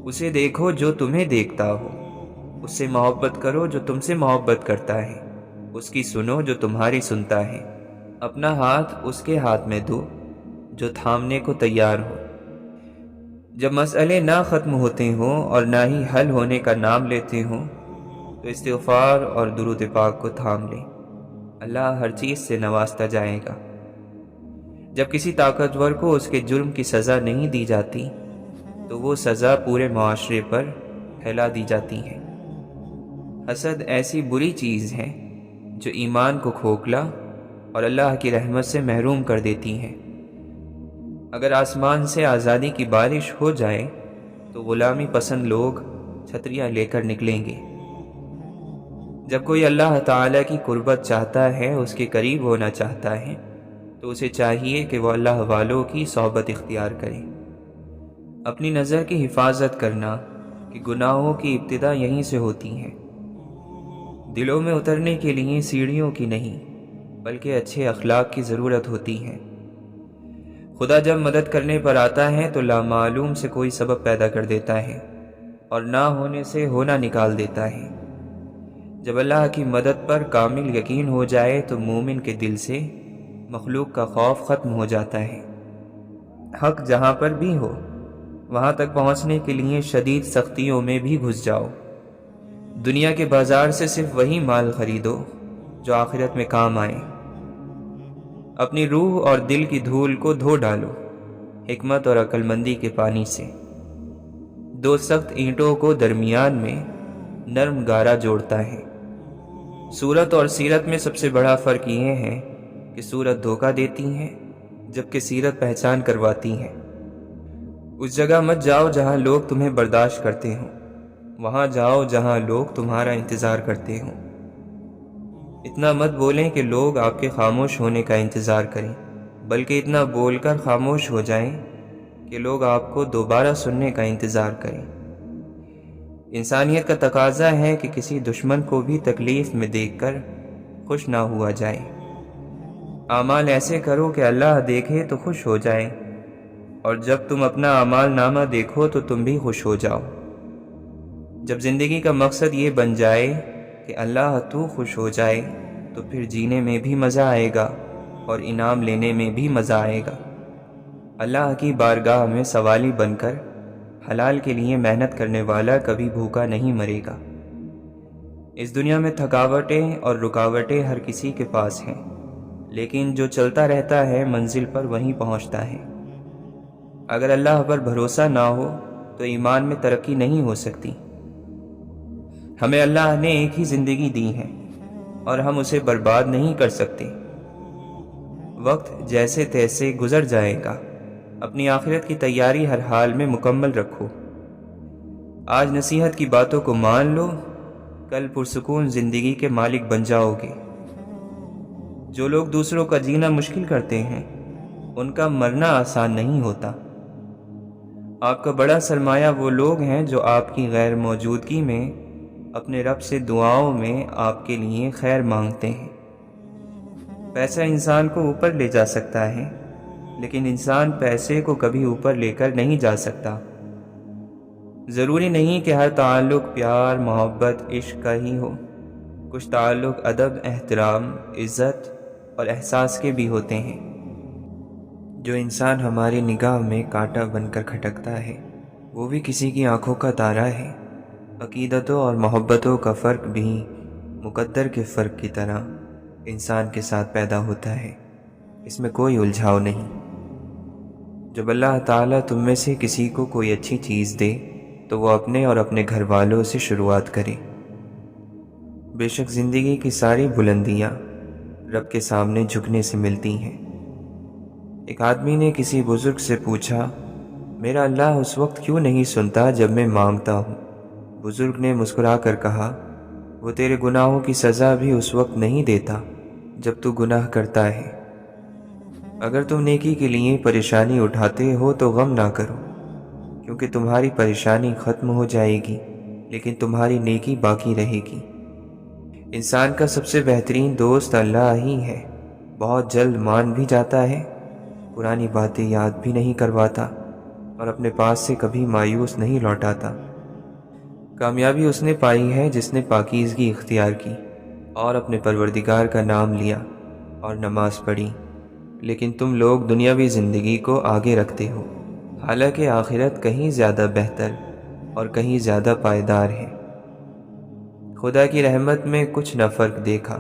اسے دیکھو جو تمہیں دیکھتا ہو، اس سے محبت کرو جو تم سے محبت کرتا ہے، اس کی سنو جو تمہاری سنتا ہے، اپنا ہاتھ اس کے ہاتھ میں دو جو تھامنے کو تیار ہو۔ جب مسئلے نہ ختم ہوتے ہوں اور نہ ہی حل ہونے کا نام لیتے ہوں تو استغفار اور درود پاک کو تھام لیں، اللہ ہر چیز سے نوازتا جائے گا۔ جب کسی طاقتور کو اس کے جرم کی سزا نہیں دی جاتی تو وہ سزا پورے معاشرے پر پھیلا دی جاتی ہے۔ حسد ایسی بری چیز ہے جو ایمان کو کھوکھلا اور اللہ کی رحمت سے محروم کر دیتی ہے۔ اگر آسمان سے آزادی کی بارش ہو جائے تو غلامی پسند لوگ چھتریاں لے کر نکلیں گے۔ جب کوئی اللہ تعالیٰ کی قربت چاہتا ہے، اس کے قریب ہونا چاہتا ہے، تو اسے چاہیے کہ وہ اللہ والوں کی صحبت اختیار کرے۔ اپنی نظر کی حفاظت کرنا کہ گناہوں کی ابتدا یہیں سے ہوتی ہے۔ دلوں میں اترنے کے لیے سیڑھیوں کی نہیں بلکہ اچھے اخلاق کی ضرورت ہوتی ہے۔ خدا جب مدد کرنے پر آتا ہے تو لامعلوم سے کوئی سبب پیدا کر دیتا ہے اور نہ ہونے سے ہونا نکال دیتا ہے۔ جب اللہ کی مدد پر کامل یقین ہو جائے تو مومن کے دل سے مخلوق کا خوف ختم ہو جاتا ہے۔ حق جہاں پر بھی ہو وہاں تک پہنچنے کے لیے شدید سختیوں میں بھی گھس جاؤ۔ دنیا کے بازار سے صرف وہی مال خریدو جو آخرت میں کام آئے۔ اپنی روح اور دل کی دھول کو دھو ڈالو حکمت اور عقل مندی کے پانی سے۔ دو سخت اینٹوں کو درمیان میں نرم گارا جوڑتا ہے۔ صورت اور سیرت میں سب سے بڑا فرق یہ ہے کہ صورت دھوکہ دیتی ہے جبکہ سیرت پہچان کرواتی ہے۔ اس جگہ مت جاؤ جہاں لوگ تمہیں برداشت کرتے ہوں، وہاں جاؤ جہاں لوگ تمہارا انتظار کرتے ہوں۔ اتنا مت بولیں کہ لوگ آپ کے خاموش ہونے کا انتظار کریں، بلکہ اتنا بول کر خاموش ہو جائیں کہ لوگ آپ کو دوبارہ سننے کا انتظار کریں۔ انسانیت کا تقاضا ہے کہ کسی دشمن کو بھی تکلیف میں دیکھ کر خوش نہ ہوا جائے۔ اعمال ایسے کرو کہ اللہ دیکھے تو خوش ہو جائے، اور جب تم اپنا اعمال نامہ دیکھو تو تم بھی خوش ہو جاؤ۔ جب زندگی کا مقصد یہ بن جائے کہ اللہ تو خوش ہو جائے تو پھر جینے میں بھی مزہ آئے گا اور انعام لینے میں بھی مزہ آئے گا۔ اللہ کی بارگاہ میں سوالی بن کر حلال کے لیے محنت کرنے والا کبھی بھوکا نہیں مرے گا۔ اس دنیا میں تھکاوٹیں اور رکاوٹیں ہر کسی کے پاس ہیں، لیکن جو چلتا رہتا ہے منزل پر وہیں پہنچتا ہے۔ اگر اللہ پر بھروسہ نہ ہو تو ایمان میں ترقی نہیں ہو سکتی۔ ہمیں اللہ نے ایک ہی زندگی دی ہے اور ہم اسے برباد نہیں کر سکتے۔ وقت جیسے تیسے گزر جائے گا، اپنی آخرت کی تیاری ہر حال میں مکمل رکھو۔ آج نصیحت کی باتوں کو مان لو، کل پرسکون زندگی کے مالک بن جاؤ گے۔ جو لوگ دوسروں کا جینا مشکل کرتے ہیں ان کا مرنا آسان نہیں ہوتا۔ آپ کا بڑا سرمایہ وہ لوگ ہیں جو آپ کی غیر موجودگی میں اپنے رب سے دعاؤں میں آپ کے لیے خیر مانگتے ہیں۔ پیسہ انسان کو اوپر لے جا سکتا ہے، لیکن انسان پیسے کو کبھی اوپر لے کر نہیں جا سکتا۔ ضروری نہیں کہ ہر تعلق پیار، محبت، عشق کا ہی ہو۔ کچھ تعلق ادب، احترام، عزت اور احساس کے بھی ہوتے ہیں۔ جو انسان ہماری نگاہ میں کانٹا بن کر کھٹکتا ہے وہ بھی کسی کی آنکھوں کا تارا ہے۔ عقیدتوں اور محبتوں کا فرق بھی مقدر کے فرق کی طرح انسان کے ساتھ پیدا ہوتا ہے، اس میں کوئی الجھاؤ نہیں۔ جب اللہ تعالیٰ تم میں سے کسی کو کوئی اچھی چیز دے تو وہ اپنے اور اپنے گھر والوں سے شروعات کرے۔ بے شک زندگی کی ساری بلندیاں رب کے سامنے جھکنے سے ملتی ہیں۔ ایک آدمی نے کسی بزرگ سے پوچھا، میرا اللہ اس وقت کیوں نہیں سنتا جب میں مانگتا ہوں؟ بزرگ نے مسکرا کر کہا، وہ تیرے گناہوں کی سزا بھی اس وقت نہیں دیتا جب تو گناہ کرتا ہے۔ اگر تم نیکی کے لیے پریشانی اٹھاتے ہو تو غم نہ کرو، کیونکہ تمہاری پریشانی ختم ہو جائے گی لیکن تمہاری نیکی باقی رہے گی۔ انسان کا سب سے بہترین دوست اللہ ہی ہے۔ بہت جلد مان بھی جاتا ہے، پرانی باتیں یاد بھی نہیں کرواتا، اور اپنے پاس سے کبھی مایوس نہیں لوٹاتا۔ کامیابی اس نے پائی ہے جس نے پاکیزگی اختیار کی اور اپنے پروردگار کا نام لیا اور نماز پڑھی۔ لیکن تم لوگ دنیاوی زندگی کو آگے رکھتے ہو، حالانکہ آخرت کہیں زیادہ بہتر اور کہیں زیادہ پائیدار ہے۔ خدا کی رحمت میں کچھ نہ فرق دیکھا،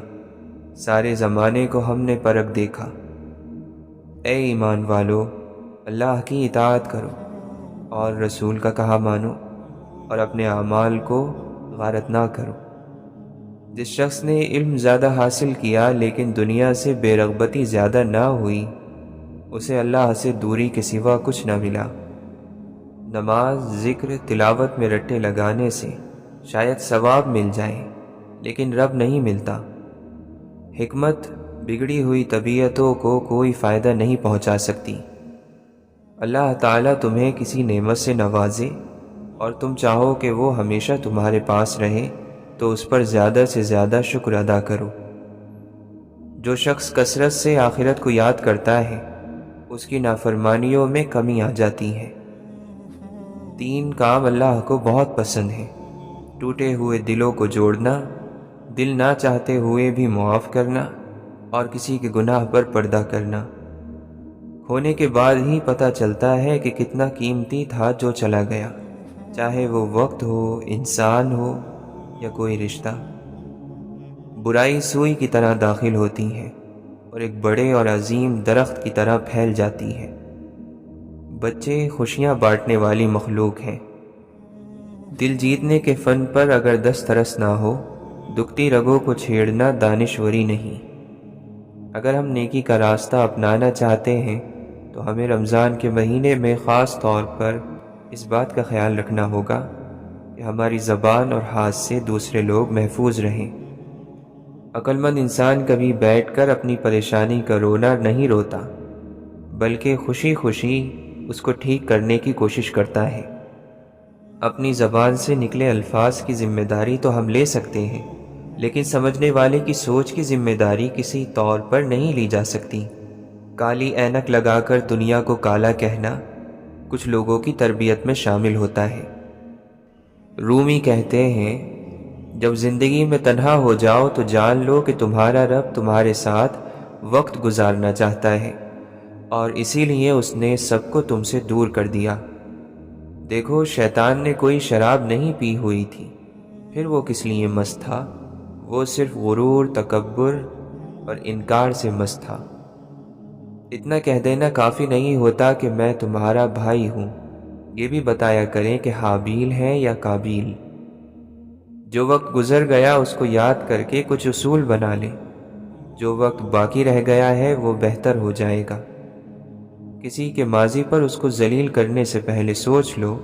سارے زمانے کو ہم نے پرکھ دیکھا۔ اے ایمان والو، اللہ کی اطاعت کرو اور رسول کا کہا مانو، اور اپنے اعمال کو غارت نہ کرو۔ جس شخص نے علم زیادہ حاصل کیا لیکن دنیا سے بے رغبتی زیادہ نہ ہوئی، اسے اللہ سے دوری کے سوا کچھ نہ ملا۔ نماز، ذکر، تلاوت میں رٹے لگانے سے شاید ثواب مل جائے، لیکن رب نہیں ملتا۔ حکمت بگڑی ہوئی طبیعتوں کو کوئی فائدہ نہیں پہنچا سکتی۔ اللہ تعالیٰ تمہیں کسی نعمت سے نوازے اور تم چاہو کہ وہ ہمیشہ تمہارے پاس رہے تو اس پر زیادہ سے زیادہ شکر ادا کرو۔ جو شخص کثرت سے آخرت کو یاد کرتا ہے، اس کی نافرمانیوں میں کمی آ جاتی ہے۔ 3 کام اللہ کو بہت پسند ہیں: ٹوٹے ہوئے دلوں کو جوڑنا، دل نہ چاہتے ہوئے بھی معاف کرنا، اور کسی کے گناہ پر پردہ کرنا۔ ہونے کے بعد ہی پتہ چلتا ہے کہ کتنا قیمتی تھا جو چلا گیا، چاہے وہ وقت ہو، انسان ہو یا کوئی رشتہ۔ برائی سوئی کی طرح داخل ہوتی ہے اور ایک بڑے اور عظیم درخت کی طرح پھیل جاتی ہے۔ بچے خوشیاں بانٹنے والی مخلوق ہیں۔ دل جیتنے کے فن پر اگر دسترس نہ ہو، دکھتی رگوں کو چھیڑنا دانشوری نہیں۔ اگر ہم نیکی کا راستہ اپنانا چاہتے ہیں تو ہمیں رمضان کے مہینے میں خاص طور پر اس بات کا خیال رکھنا ہوگا کہ ہماری زبان اور ہاتھ سے دوسرے لوگ محفوظ رہیں۔ عقل مند انسان کبھی بیٹھ کر اپنی پریشانی کا رونا نہیں روتا، بلکہ خوشی خوشی اس کو ٹھیک کرنے کی کوشش کرتا ہے۔ اپنی زبان سے نکلے الفاظ کی ذمہ داری تو ہم لے سکتے ہیں، لیکن سمجھنے والے کی سوچ کی ذمہ داری کسی طور پر نہیں لی جا سکتی۔ کالی اینک لگا کر دنیا کو کالا کہنا کچھ لوگوں کی تربیت میں شامل ہوتا ہے۔ رومی کہتے ہیں، جب زندگی میں تنہا ہو جاؤ تو جان لو کہ تمہارا رب تمہارے ساتھ وقت گزارنا چاہتا ہے، اور اسی لیے اس نے سب کو تم سے دور کر دیا۔ دیکھو، شیطان نے کوئی شراب نہیں پی ہوئی تھی، پھر وہ کس لیے مست تھا؟ وہ صرف غرور، تکبر اور انکار سے مست تھا۔ اتنا کہہ دینا کافی نہیں ہوتا کہ میں تمہارا بھائی ہوں، یہ بھی بتایا کریں کہ حابیل ہے یا قابیل۔ جو وقت گزر گیا اس کو یاد کر کے کچھ اصول بنا لیں، جو وقت باقی رہ گیا ہے وہ بہتر ہو جائے گا۔ کسی کے ماضی پر اس کو ذلیل کرنے سے پہلے سوچ لو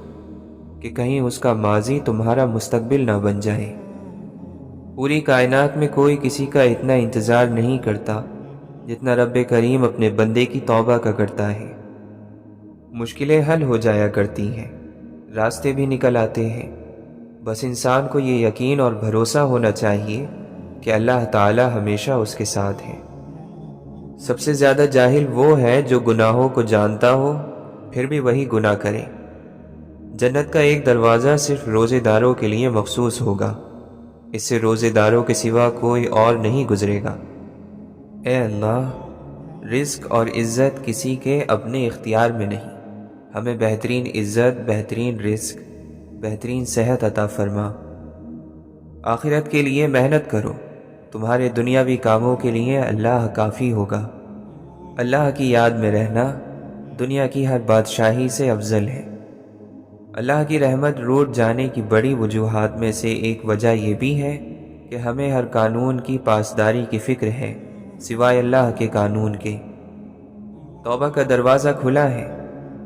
کہ کہیں اس کا ماضی تمہارا مستقبل نہ بن جائے۔ پوری کائنات میں کوئی کسی کا اتنا انتظار نہیں کرتا جتنا رب کریم اپنے بندے کی توبہ کا کرتا ہے۔ مشکلیں حل ہو جایا کرتی ہیں، راستے بھی نکل آتے ہیں، بس انسان کو یہ یقین اور بھروسہ ہونا چاہیے کہ اللہ تعالی ہمیشہ اس کے ساتھ ہے۔ سب سے زیادہ جاہل وہ ہے جو گناہوں کو جانتا ہو پھر بھی وہی گناہ کرے۔ جنت کا ایک دروازہ صرف روزے داروں کے لیے مخصوص ہوگا، اس سے روزے داروں کے سوا کوئی اور نہیں گزرے گا۔ اے اللہ، رزق اور عزت کسی کے اپنے اختیار میں نہیں، ہمیں بہترین عزت، بہترین رزق، بہترین صحت عطا فرما۔ آخرت کے لیے محنت کرو، تمہارے دنیاوی کاموں کے لیے اللہ کافی ہوگا۔ اللہ کی یاد میں رہنا دنیا کی ہر بادشاہی سے افضل ہے۔ اللہ کی رحمت روٹ جانے کی بڑی وجوہات میں سے ایک وجہ یہ بھی ہے کہ ہمیں ہر قانون کی پاسداری کی فکر ہے سوائے اللہ کے قانون کے۔ توبہ کا دروازہ کھلا ہے،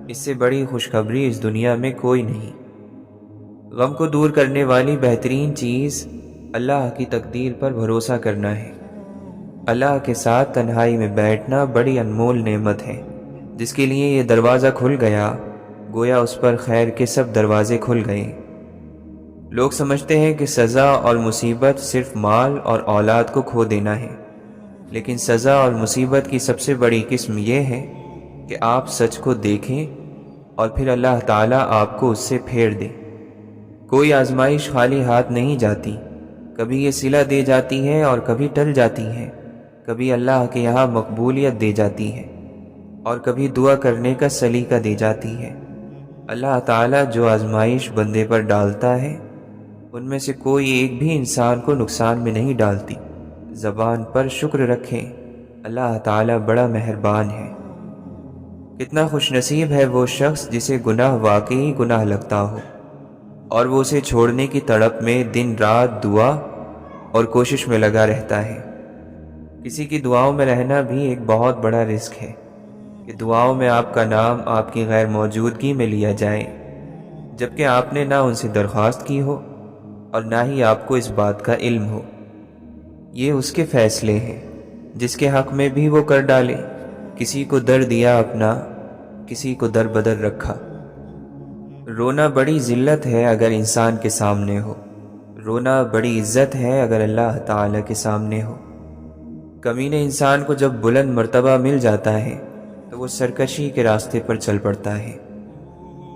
اس سے بڑی خوشخبری اس دنیا میں کوئی نہیں۔ غم کو دور کرنے والی بہترین چیز اللہ کی تقدیر پر بھروسہ کرنا ہے۔ اللہ کے ساتھ تنہائی میں بیٹھنا بڑی انمول نعمت ہے۔ جس کے لیے یہ دروازہ کھل گیا، گویا اس پر خیر کے سب دروازے کھل گئے۔ لوگ سمجھتے ہیں کہ سزا اور مصیبت صرف مال اور اولاد کو کھو دینا ہے، لیکن سزا اور مصیبت کی سب سے بڑی قسم یہ ہے کہ آپ سچ کو دیکھیں اور پھر اللہ تعالیٰ آپ کو اس سے پھیر دے۔ کوئی آزمائش خالی ہاتھ نہیں جاتی، کبھی یہ صلہ دے جاتی ہے اور کبھی ٹل جاتی ہے، کبھی اللہ کے یہاں مقبولیت دے جاتی ہے اور کبھی دعا کرنے کا سلیقہ دے جاتی ہے۔ اللہ تعالیٰ جو آزمائش بندے پر ڈالتا ہے ان میں سے کوئی ایک بھی انسان کو نقصان میں نہیں ڈالتی۔ زبان پر شکر رکھیں، اللہ تعالیٰ بڑا مہربان ہے۔ کتنا خوش نصیب ہے وہ شخص جسے گناہ واقعی گناہ لگتا ہو اور وہ اسے چھوڑنے کی تڑپ میں دن رات دعا اور کوشش میں لگا رہتا ہے۔ کسی کی دعاؤں میں رہنا بھی ایک بہت بڑا رزق ہے کہ دعاؤں میں آپ کا نام آپ کی غیر موجودگی میں لیا جائے، جبکہ آپ نے نہ ان سے درخواست کی ہو اور نہ ہی آپ کو اس بات کا علم ہو۔ یہ اس کے فیصلے ہیں، جس کے حق میں بھی وہ کر ڈالے۔ کسی کو در دیا اپنا، کسی کو در بدر رکھا۔ رونا بڑی ذلت ہے اگر انسان کے سامنے ہو، رونا بڑی عزت ہے اگر اللہ تعالیٰ کے سامنے ہو۔ کمینے انسان کو جب بلند مرتبہ مل جاتا ہے تو وہ سرکشی کے راستے پر چل پڑتا ہے۔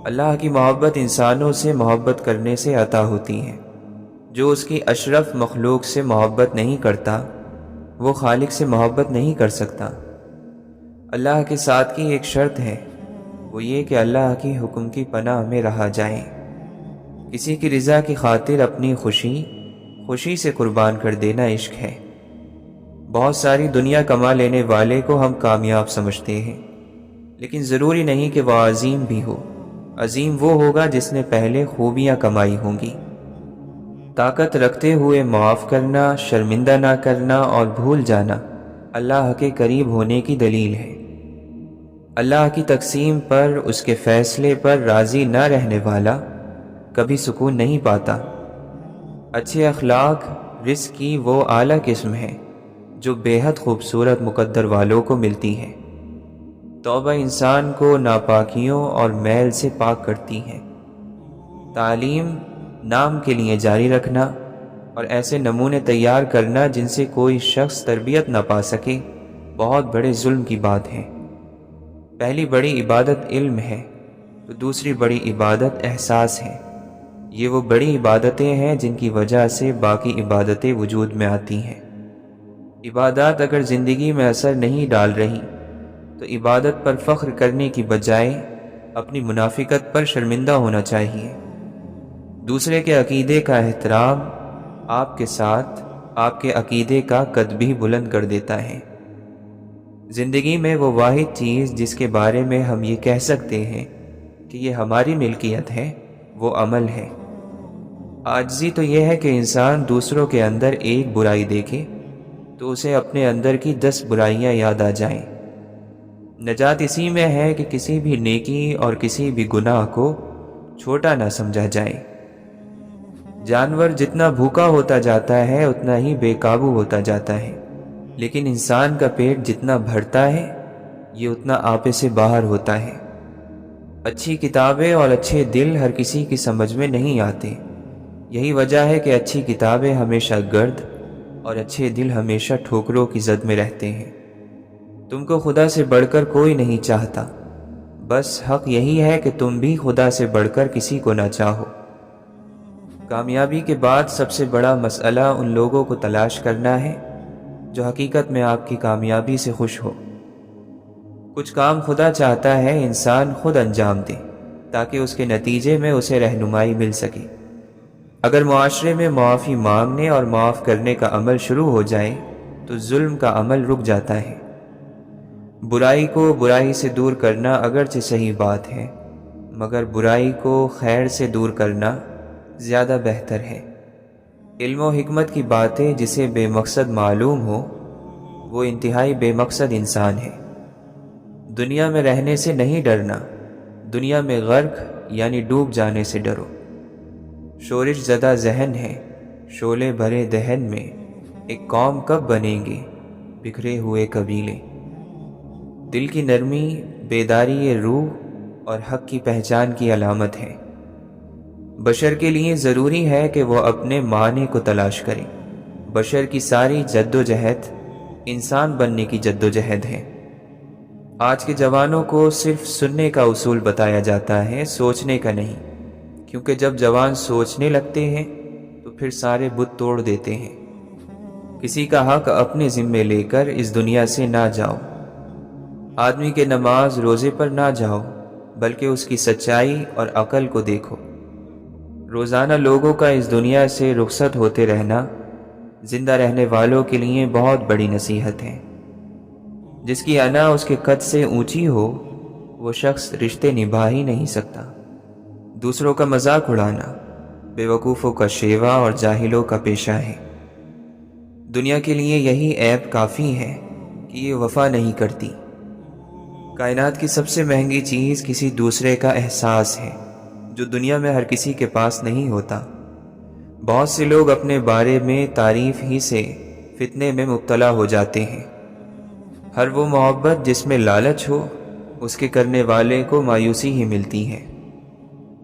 اللہ کی محبت انسانوں سے محبت کرنے سے عطا ہوتی ہے۔ جو اس کی اشرف مخلوق سے محبت نہیں کرتا وہ خالق سے محبت نہیں کر سکتا۔ اللہ کے ساتھ کی ایک شرط ہے، وہ یہ کہ اللہ کی حکم کی پناہ میں رہا جائے۔ کسی کی رضا کی خاطر اپنی خوشی سے قربان کر دینا عشق ہے۔ بہت ساری دنیا کما لینے والے کو ہم کامیاب سمجھتے ہیں، لیکن ضروری نہیں کہ وہ عظیم بھی ہو۔ عظیم وہ ہوگا جس نے پہلے خوبیاں کمائی ہوں گی۔ طاقت رکھتے ہوئے معاف کرنا، شرمندہ نہ کرنا اور بھول جانا اللہ کے قریب ہونے کی دلیل ہے۔ اللہ کی تقسیم پر، اس کے فیصلے پر راضی نہ رہنے والا کبھی سکون نہیں پاتا۔ اچھے اخلاق رزق کی وہ اعلیٰ قسم ہے جو بے حد خوبصورت مقدر والوں کو ملتی ہے۔ توبہ انسان کو ناپاکیوں اور میل سے پاک کرتی ہے۔ تعلیم نام کے لیے جاری رکھنا اور ایسے نمونے تیار کرنا جن سے کوئی شخص تربیت نہ پا سکے بہت بڑے ظلم کی بات ہے۔ پہلی بڑی عبادت علم ہے تو دوسری بڑی عبادت احساس ہے۔ یہ وہ بڑی عبادتیں ہیں جن کی وجہ سے باقی عبادتیں وجود میں آتی ہیں۔ عبادات اگر زندگی میں اثر نہیں ڈال رہی تو عبادت پر فخر کرنے کی بجائے اپنی منافقت پر شرمندہ ہونا چاہیے۔ دوسرے کے عقیدے کا احترام آپ کے ساتھ آپ کے عقیدے کا قد بھی بلند کر دیتا ہے۔ زندگی میں وہ واحد چیز جس کے بارے میں ہم یہ کہہ سکتے ہیں کہ یہ ہماری ملکیت ہے وہ عمل ہے۔ عاجزی تو یہ ہے کہ انسان دوسروں کے اندر ایک برائی دیکھے تو اسے اپنے اندر کی 10 برائیاں یاد آ جائیں۔ نجات اسی میں ہے کہ کسی بھی نیکی اور کسی بھی گناہ کو چھوٹا نہ سمجھا جائے۔ جانور جتنا بھوکا ہوتا جاتا ہے اتنا ہی بے قابو ہوتا جاتا ہے، لیکن انسان کا پیٹ جتنا بھرتا ہے یہ اتنا آپے سے باہر ہوتا ہے۔ اچھی کتابیں اور اچھے دل ہر کسی کی سمجھ میں نہیں آتے۔ یہی وجہ ہے کہ اچھی کتابیں ہمیشہ گرد اور اچھے دل ہمیشہ ٹھوکروں کی زد میں رہتے ہیں۔ تم کو خدا سے بڑھ کر کوئی نہیں چاہتا، بس حق یہی ہے کہ تم بھی خدا سے بڑھ کر کسی کو نہ چاہو۔ کامیابی کے بعد سب سے بڑا مسئلہ ان لوگوں کو تلاش کرنا ہے جو حقیقت میں آپ کی کامیابی سے خوش ہو۔ کچھ کام خدا چاہتا ہے انسان خود انجام دے تاکہ اس کے نتیجے میں اسے رہنمائی مل سکے۔ اگر معاشرے میں معافی مانگنے اور معاف کرنے کا عمل شروع ہو جائے تو ظلم کا عمل رک جاتا ہے۔ برائی کو برائی سے دور کرنا اگرچہ صحیح بات ہے، مگر برائی کو خیر سے دور کرنا زیادہ بہتر ہے۔ علم و حکمت کی باتیں جسے بے مقصد معلوم ہو وہ انتہائی بے مقصد انسان ہے۔ دنیا میں رہنے سے نہیں ڈرنا، دنیا میں غرق یعنی ڈوب جانے سے ڈرو۔ شورش زدہ ذہن ہے، شعلے بھرے دہن میں ایک قوم کب بنیں گے بکھرے ہوئے قبیلے۔ دل کی نرمی، بیداری روح اور حق کی پہچان کی علامت ہے۔ بشر کے لیے ضروری ہے کہ وہ اپنے معنی کو تلاش کرے۔ بشر کی ساری جد و جہد انسان بننے کی جد و جہد ہے۔ آج کے جوانوں کو صرف سننے کا اصول بتایا جاتا ہے، سوچنے کا نہیں، کیونکہ جب جوان سوچنے لگتے ہیں تو پھر سارے بت توڑ دیتے ہیں۔ کسی کا حق اپنے ذمے لے کر اس دنیا سے نہ جاؤ۔ آدمی کے نماز روزے پر نہ جاؤ، بلکہ اس کی سچائی اور عقل کو دیکھو۔ روزانہ لوگوں کا اس دنیا سے رخصت ہوتے رہنا زندہ رہنے والوں کے لیے بہت بڑی نصیحت ہے۔ جس کی انا اس کے قد سے اونچی ہو، وہ شخص رشتے نبھا ہی نہیں سکتا۔ دوسروں کا مذاق اڑانا بے وقوفوں کا شیوا اور جاہلوں کا پیشہ ہے۔ دنیا کے لیے یہی عیب کافی ہے کہ یہ وفا نہیں کرتی۔ کائنات کی سب سے مہنگی چیز کسی دوسرے کا احساس ہے، جو دنیا میں ہر کسی کے پاس نہیں ہوتا۔ بہت سے لوگ اپنے بارے میں تعریف ہی سے فتنے میں مبتلا ہو جاتے ہیں۔ ہر وہ محبت جس میں لالچ ہو، اس کے کرنے والے کو مایوسی ہی ملتی ہے۔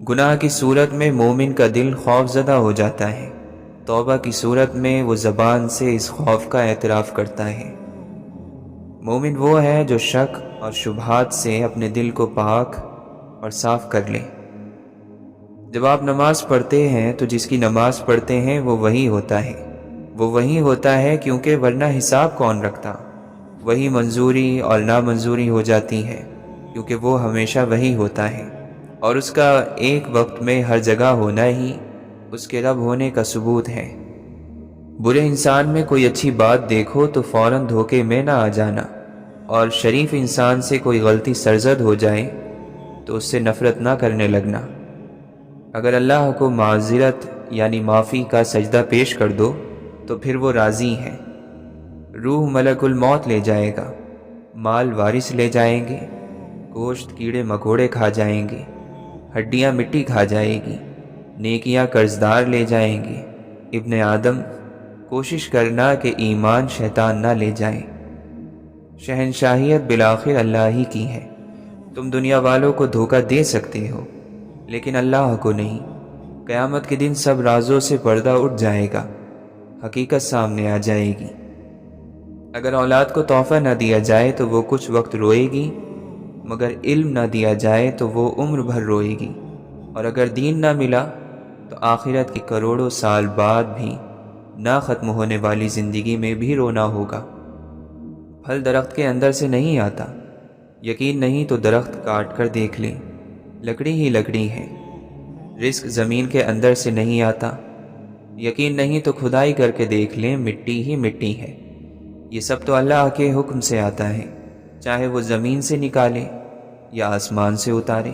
گناہ کی صورت میں مومن کا دل خوف زدہ ہو جاتا ہے، توبہ کی صورت میں وہ زبان سے اس خوف کا اعتراف کرتا ہے۔ مومن وہ ہے جو شک اور شبہات سے اپنے دل کو پاک اور صاف کر لے۔ جب آپ نماز پڑھتے ہیں تو جس کی نماز پڑھتے ہیں وہ وہی ہوتا ہے کیونکہ ورنہ حساب کون رکھتا۔ وہی منظوری اور نامنظوری ہو جاتی ہے کیونکہ وہ ہمیشہ وہی ہوتا ہے، اور اس کا ایک وقت میں ہر جگہ ہونا ہی اس کے رب ہونے کا ثبوت ہے۔ برے انسان میں کوئی اچھی بات دیکھو تو فوراً دھوکے میں نہ آ جانا، اور شریف انسان سے کوئی غلطی سرزد ہو جائے تو اس سے نفرت نہ کرنے لگنا۔ اگر اللہ کو معذرت یعنی معافی کا سجدہ پیش کر دو تو پھر وہ راضی ہے۔ روح ملک الموت لے جائے گا، مال وارث لے جائیں گے، گوشت کیڑے مکوڑے کھا جائیں گے، ہڈیاں مٹی کھا جائے گی، نیکیاں قرضدار لے جائیں گے۔ ابن آدم، کوشش کرنا کہ ایمان شیطان نہ لے جائے۔ شہنشاہیت بالآخر اللہ ہی کی ہے۔ تم دنیا والوں کو دھوکہ دے سکتے ہو لیکن اللہ کو نہیں۔ قیامت کے دن سب رازوں سے پردہ اٹھ جائے گا، حقیقت سامنے آ جائے گی۔ اگر اولاد کو تحفہ نہ دیا جائے تو وہ کچھ وقت روئے گی، مگر علم نہ دیا جائے تو وہ عمر بھر روئے گی، اور اگر دین نہ ملا تو آخرت کی کروڑوں سال بعد بھی نہ ختم ہونے والی زندگی میں بھی رونا ہوگا۔ پھل درخت کے اندر سے نہیں آتا، یقین نہیں تو درخت کاٹ کر دیکھ لیں، لکڑی ہی لکڑی ہے۔ رزق زمین کے اندر سے نہیں آتا، یقین نہیں تو کھدائی کر کے دیکھ لیں، مٹی ہی مٹی ہے۔ یہ سب تو اللہ کے حکم سے آتا ہے، چاہے وہ زمین سے نکالے یا آسمان سے اتارے۔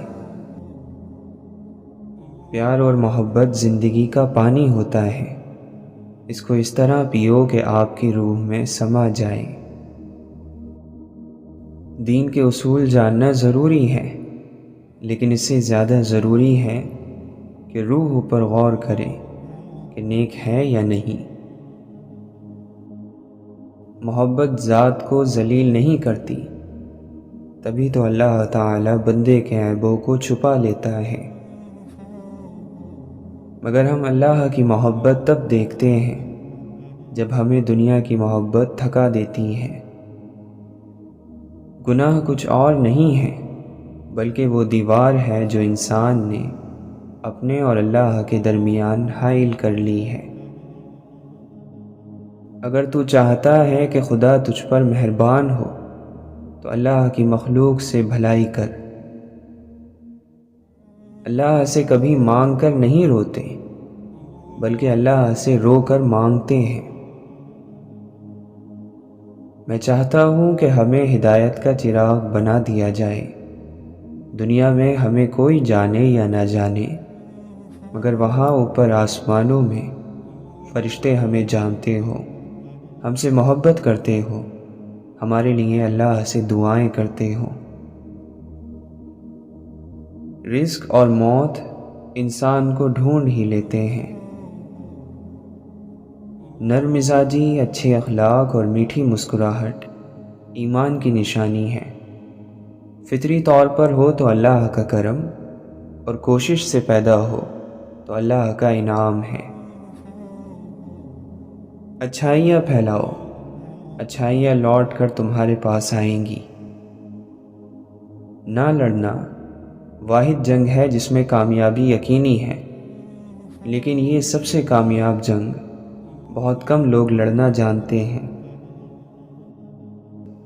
پیار اور محبت زندگی کا پانی ہوتا ہے، اس کو اس طرح پیو کہ آپ کی روح میں سما جائے۔ دین کے اصول جاننا ضروری ہے، لیکن اس سے زیادہ ضروری ہے کہ روح پر غور کرے کہ نیک ہے یا نہیں۔ محبت ذات کو ذلیل نہیں کرتی، تبھی تو اللہ تعالی بندے کے عیبوں کو چھپا لیتا ہے۔ مگر ہم اللہ کی محبت تب دیکھتے ہیں جب ہمیں دنیا کی محبت تھکا دیتی ہے۔ گناہ کچھ اور نہیں ہے بلکہ وہ دیوار ہے جو انسان نے اپنے اور اللہ کے درمیان حائل کر لی ہے۔ اگر تو چاہتا ہے کہ خدا تجھ پر مہربان ہو تو اللہ کی مخلوق سے بھلائی کر۔ اللہ سے کبھی مانگ کر نہیں روتے بلکہ اللہ سے رو کر مانگتے ہیں۔ میں چاہتا ہوں کہ ہمیں ہدایت کا چراغ بنا دیا جائے۔ دنیا میں ہمیں کوئی جانے یا نہ جانے، مگر وہاں اوپر آسمانوں میں فرشتے ہمیں جانتے ہوں، ہم سے محبت کرتے ہوں، ہمارے لیے اللہ سے دعائیں کرتے ہوں۔ رزق اور موت انسان کو ڈھونڈ ہی لیتے ہیں۔ نرم مزاجی، اچھے اخلاق اور میٹھی مسکراہٹ ایمان کی نشانی ہے۔ فطری طور پر ہو تو اللہ کا کرم، اور کوشش سے پیدا ہو تو اللہ کا انعام ہے۔ اچھائیاں پھیلاؤ، اچھائیاں لوٹ کر تمہارے پاس آئیں گی۔ نہ لڑنا واحد جنگ ہے جس میں کامیابی یقینی ہے، لیکن یہ سب سے کامیاب جنگ بہت کم لوگ لڑنا جانتے ہیں۔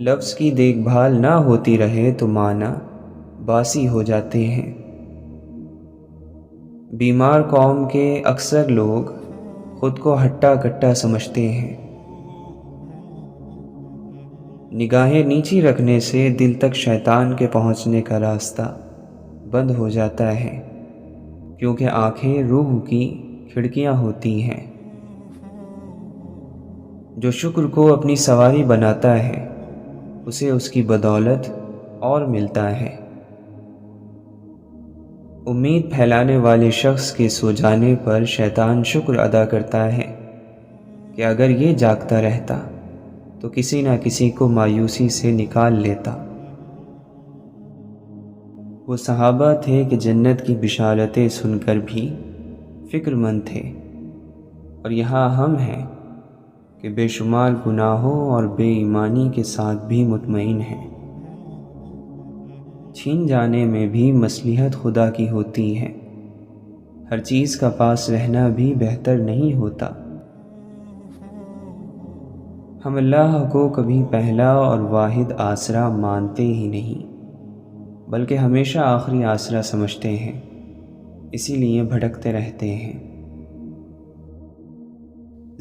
لفظ کی دیکھ بھال نہ ہوتی رہے تو معنی باسی ہو جاتے ہیں۔ بیمار قوم کے اکثر لوگ خود کو ہٹا کٹا سمجھتے ہیں۔ نگاہیں نیچی رکھنے سے دل تک شیطان کے پہنچنے کا راستہ بند ہو جاتا ہے، کیونکہ آنکھیں روح کی کھڑکیاں ہوتی ہیں۔ جو شکر کو اپنی سواری بناتا ہے اسے اس کی بدولت اور ملتا ہے۔ امید پھیلانے والے شخص کے سو جانے پر شیطان شکر ادا کرتا ہے کہ اگر یہ جاگتا رہتا تو کسی نہ کسی کو مایوسی سے نکال لیتا۔ وہ صحابہ تھے کہ جنت کی بشارتیں سن کر بھی فکر مند تھے، اور یہاں ہم ہیں کہ بے شمار گناہوں اور بے ایمانی کے ساتھ بھی مطمئن ہیں۔ چھین جانے میں بھی مصلحت خدا کی ہوتی ہے، ہر چیز کا پاس رہنا بھی بہتر نہیں ہوتا۔ ہم اللہ کو کبھی پہلا اور واحد آسرا مانتے ہی نہیں، بلکہ ہمیشہ آخری آسرا سمجھتے ہیں، اسی لیے بھٹکتے رہتے ہیں۔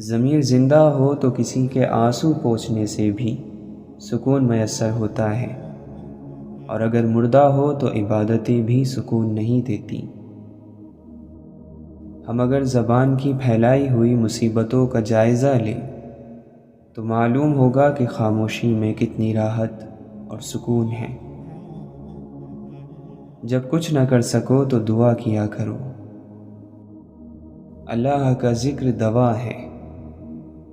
ضمیر زندہ ہو تو کسی کے آنسو پوچھنے سے بھی سکون میسر ہوتا ہے، اور اگر مردہ ہو تو عبادتیں بھی سکون نہیں دیتی۔ ہم اگر زبان کی پھیلائی ہوئی مصیبتوں کا جائزہ لیں تو معلوم ہوگا کہ خاموشی میں کتنی راحت اور سکون ہے۔ جب کچھ نہ کر سکو تو دعا کیا کرو۔ اللہ کا ذکر دوا ہے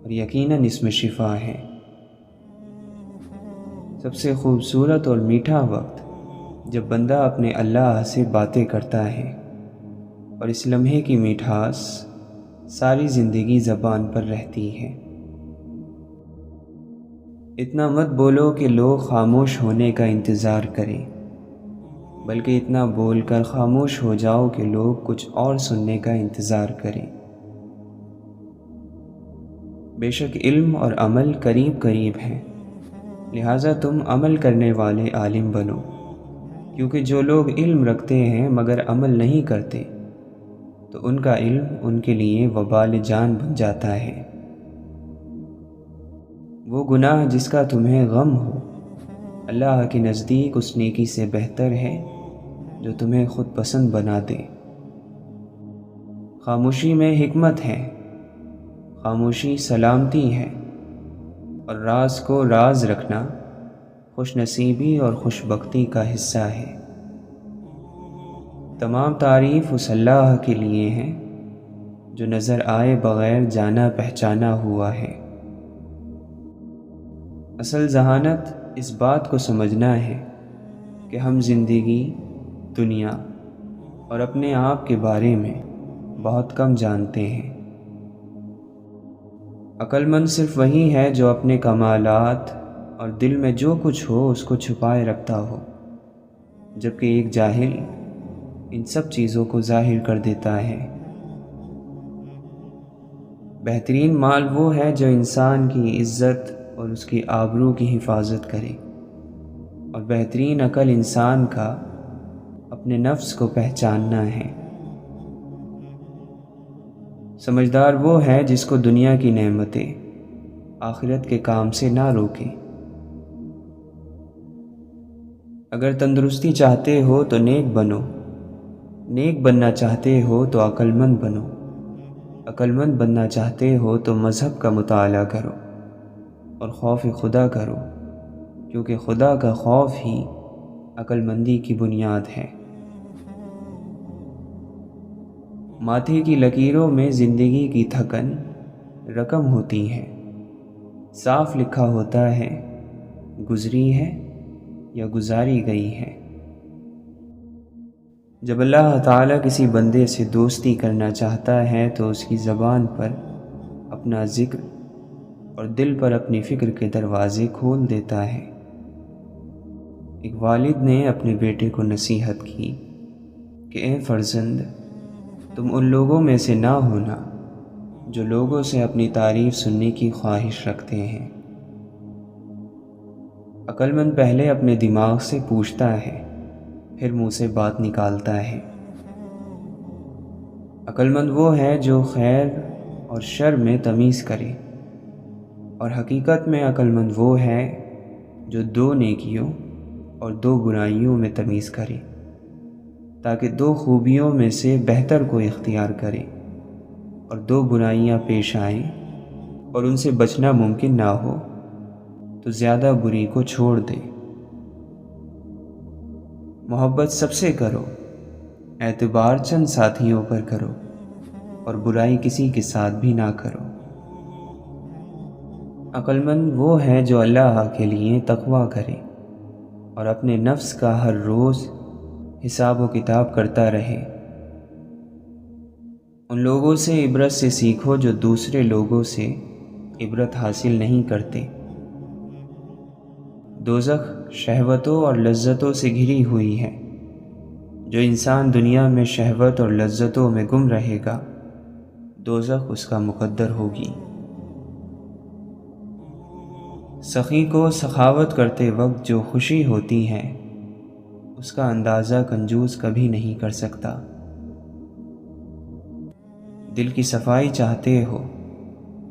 اور یقیناً اس میں شفا ہے۔ سب سے خوبصورت اور میٹھا وقت جب بندہ اپنے اللہ سے باتیں کرتا ہے، اور اس لمحے کی مٹھاس ساری زندگی زبان پر رہتی ہے۔ اتنا مت بولو کہ لوگ خاموش ہونے کا انتظار کریں، بلکہ اتنا بول کر خاموش ہو جاؤ کہ لوگ کچھ اور سننے کا انتظار کریں۔ بے شک علم اور عمل قریب قریب ہیں، لہٰذا تم عمل کرنے والے عالم بنو، کیونکہ جو لوگ علم رکھتے ہیں مگر عمل نہیں کرتے تو ان کا علم ان کے لیے وبال جان بن جاتا ہے۔ وہ گناہ جس کا تمہیں غم ہو اللہ کے نزدیک اس نیکی سے بہتر ہے جو تمہیں خود پسند بنا دے۔ خاموشی میں حکمت ہے، خاموشی سلامتی ہے، اور راز کو راز رکھنا خوش نصیبی اور خوش بختی کا حصہ ہے۔ تمام تعریف اس اللہ کے لیے ہے جو نظر آئے بغیر جانا پہچانا ہوا ہے۔ اصل ذہانت اس بات کو سمجھنا ہے کہ ہم زندگی، دنیا اور اپنے آپ کے بارے میں بہت کم جانتے ہیں۔ عقل مند صرف وہی ہے جو اپنے کمالات اور دل میں جو کچھ ہو اس کو چھپائے رکھتا ہو، جبکہ ایک جاہل ان سب چیزوں کو ظاہر کر دیتا ہے۔ بہترین مال وہ ہے جو انسان کی عزت اور اس کی آبرو کی حفاظت کرے، اور بہترین عقل انسان کا اپنے نفس کو پہچاننا ہے۔ سمجھدار وہ ہے جس کو دنیا کی نعمتیں آخرت کے کام سے نہ روکیں۔ اگر تندرستی چاہتے ہو تو نیک بنو، نیک بننا چاہتے ہو تو عقل مند بنو، عقل مند بننا چاہتے ہو تو مذہب کا مطالعہ کرو اور خوف خدا کرو، کیونکہ خدا کا خوف ہی عقل مندی کی بنیاد ہے۔ ماتھے کی لکیروں میں زندگی کی تھکن رقم ہوتی ہے، صاف لکھا ہوتا ہے گزری ہے یا گزاری گئی ہے۔ جب اللہ تعالیٰ کسی بندے سے دوستی کرنا چاہتا ہے تو اس کی زبان پر اپنا ذکر اور دل پر اپنی فکر کے دروازے کھول دیتا ہے۔ ایک والد نے اپنے بیٹے کو نصیحت کی کہ اے فرزند، تم ان لوگوں میں سے نہ ہونا جو لوگوں سے اپنی تعریف سننے کی خواہش رکھتے ہیں۔ عقل مند پہلے اپنے دماغ سے پوچھتا ہے، پھر منہ سے بات نکالتا ہے۔ عقل مند وہ ہے جو خیر اور شر میں تمیز کرے، اور حقیقت میں عقل مند وہ ہے جو 2 نیکیوں اور 2 برائیوں میں تمیز کرے، تاکہ 2 خوبیوں میں سے بہتر کو اختیار کرے اور 2 برائیاں پیش آئیں اور ان سے بچنا ممکن نہ ہو تو زیادہ بری کو چھوڑ دے۔ محبت سب سے کرو، اعتبار چند ساتھیوں پر کرو، اور برائی کسی کے ساتھ بھی نہ کرو۔ عقل مند وہ ہے جو اللہ کے لیے تقویٰ کرے اور اپنے نفس کا ہر روز حساب و کتاب کرتا رہے۔ ان لوگوں سے عبرت سے سیکھو جو دوسرے لوگوں سے عبرت حاصل نہیں کرتے۔ دوزخ شہوتوں اور لذتوں سے گھری ہوئی ہے۔ جو انسان دنیا میں شہوت اور لذتوں میں گم رہے گا، دوزخ اس کا مقدر ہوگی۔ سخی کو سخاوت کرتے وقت جو خوشی ہوتی ہے، اس کا اندازہ کنجوس کبھی نہیں کر سکتا۔ دل کی صفائی چاہتے ہو